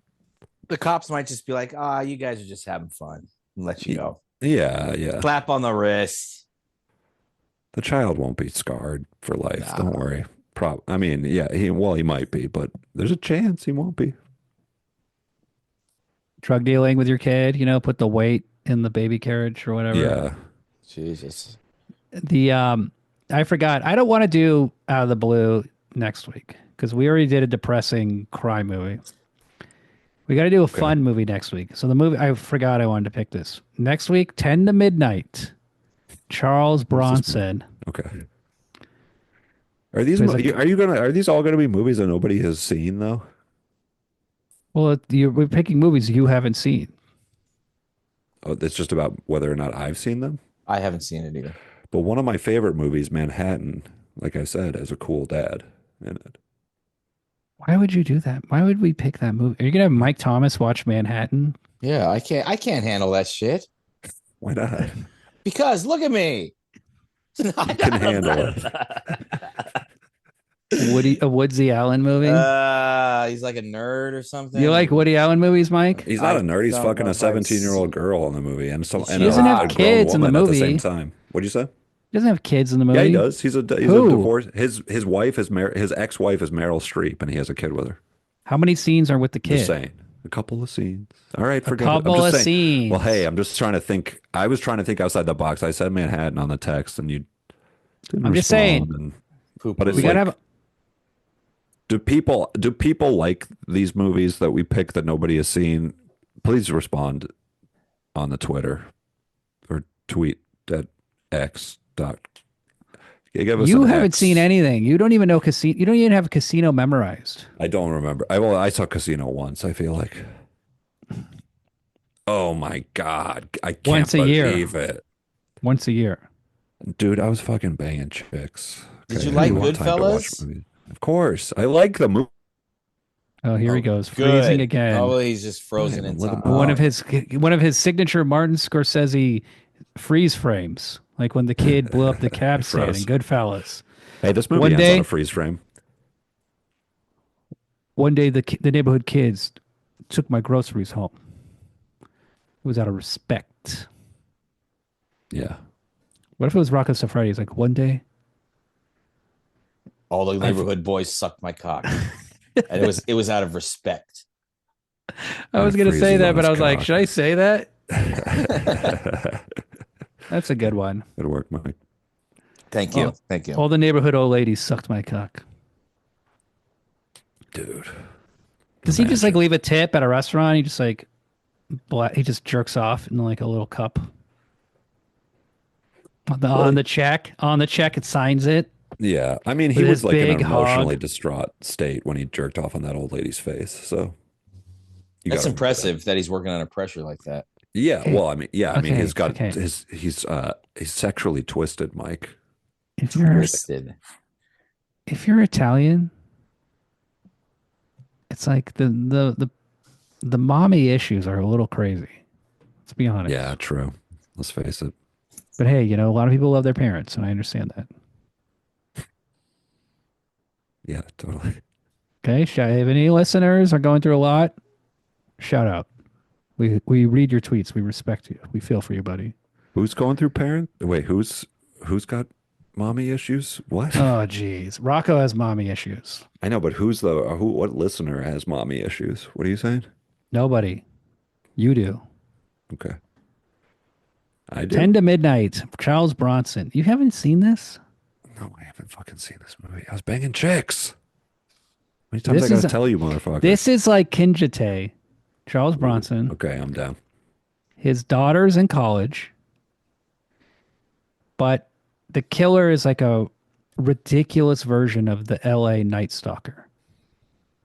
The cops might just be like, you guys are just having fun and let you go. Yeah. Slap on the wrist. The child won't be scarred for life. Nah. Don't worry. He might be, but there's a chance he won't be. Drug dealing with your kid. Put the weight in the baby carriage or whatever. Yeah. Jesus. I forgot. I don't want to do Out of the Blue next week because we already did a depressing crime movie. We got to do a fun movie next week. So the movie, I forgot I wanted to pick this. Next week, 10 to Midnight. Charles Bronson. Okay. Are these are these all gonna be movies that nobody has seen though? Well, we're picking movies you haven't seen. Oh, it's just about whether or not I've seen them. I haven't seen it either. But one of my favorite movies, Manhattan, like I said, has a cool dad in it. Why would you do that? Why would we pick that movie? Are you gonna have Mike Thomas watch Manhattan? Yeah, I can't handle that shit. Why not? Because look at me. You can handle it. A Woodsy Allen movie? He's like a nerd or something. You like Woody Allen movies, Mike? He's not a nerd. He's don't fucking know a if I've 17-year-old girl in the movie, and He and doesn't have a grown kids in the woman at the same movie. time. What'd you say? He doesn't have kids in the movie. Yeah, he does. He's a Who? divorce. His wife is his ex-wife is Meryl Streep, and he has a kid with her. How many scenes are with the kid? Just saying. A couple of scenes. All right, forget it. couple I'm just of saying. scenes. Well, hey, I'm just trying to think. I was trying to think outside the box. I said Manhattan on the text, and you didn't I'm just respond, saying. But it's We gotta have. do people like these movies that we pick that nobody has seen? Please respond on the Twitter or tweet at X. Give us You an haven't X. seen anything. You don't even know Casino. You don't even have Casino memorized. I don't remember. I saw Casino once. I feel like. Oh my God! I can't Once a year. believe it, Once a year. dude. I was fucking banging chicks. Did you I like didn't want time to watch Goodfellas? movies. Of course, I like the movie. Oh, here he Oh, goes, Good. freezing again. Oh, he's just frozen Yeah, in let time. him- one of his signature Martin Scorsese freeze frames, like when the kid blew up the cab stand in Froze. Goodfellas. Hey, this movie One ends day- on a freeze frame. One day, the neighborhood kids took my groceries home. It was out of respect. Yeah. What if it was Rocco Siffredi? He's like, one day, All the neighborhood boys sucked my cock, and it was out of respect. I was And gonna freezes say that, on but his I was like, cock. should I say that? Good That's a good one. work, Mike. Thank you, Oh. thank you. All the neighborhood old ladies sucked my cock. Dude. Does he just like Imagine. leave a tip at a restaurant? He just like, he just jerks off in like a little cup. On the check, it signs it. Yeah. I mean, he With was his like in big an emotionally hog. distraught state when he jerked off on that old lady's face. So you That's gotta remember impressive that he's working under pressure like that. that. Yeah. Okay. Well, I mean, Okay, he's got okay. he's sexually twisted, Mike. If you're Twisted. Italian, it's like the mommy issues are a little crazy. Let's be honest. Yeah, true. Let's face it. But hey, a lot of people love their parents, and I understand that. Yeah, totally. Okay, if any listeners are going through a lot, shout out. We read your tweets. We respect you. We feel for you, buddy. Who's going through parent? Wait, who's got mommy issues? What? Oh, geez. Rocco has mommy issues. I know, but what listener has mommy issues? What are you saying? Nobody. You do. Okay. I do. 10 to Midnight. Charles Bronson. You haven't seen this? No, I haven't fucking seen this movie. I was banging chicks. How many times This I gotta is- tell you, motherfucker? This is like Kinjite. Charles Bronson. Okay, I'm down. His daughter's in college. But the killer is like a ridiculous version of the LA Night Stalker.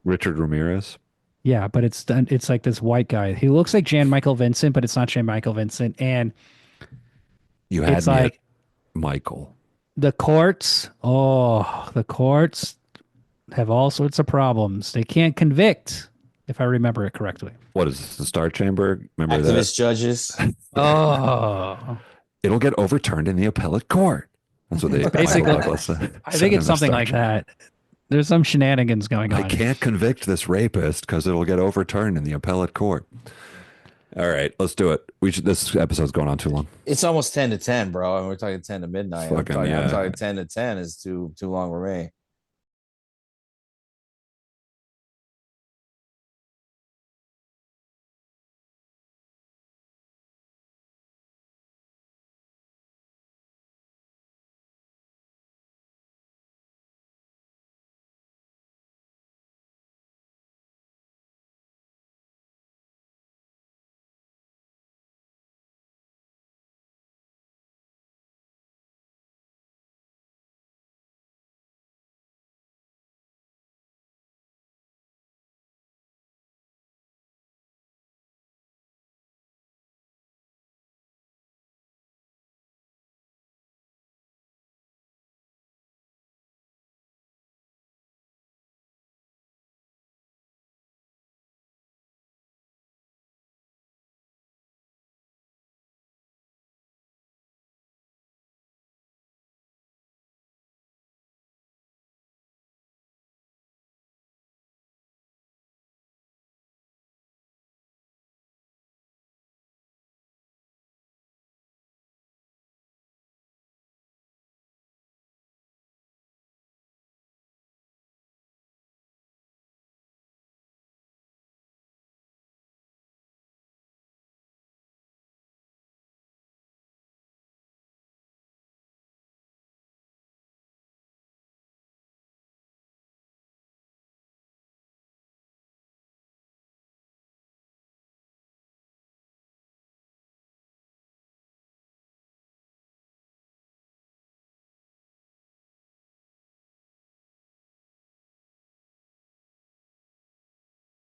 Richard Ramirez. Yeah, but it's like this white guy. He looks like Jan Michael Vincent, but it's not Jan Michael Vincent. And You had it's me like at Michael. the courts have all sorts of problems. They can't convict, if I remember it correctly. What is this? The Star Chamber? Remember Activist judges. Oh, It'll get overturned in the appellate court. That's what they Basically, Michael Douglas said. I think it's something like that. There's some shenanigans going on. I can't convict this rapist because it'll get overturned in the appellate court. All right, let's do it. This episode's going on too long. It's almost 10 to 10, bro. And we're talking 10 to midnight. Fucking, I'm yeah. talking 10 to 10 is too long for me.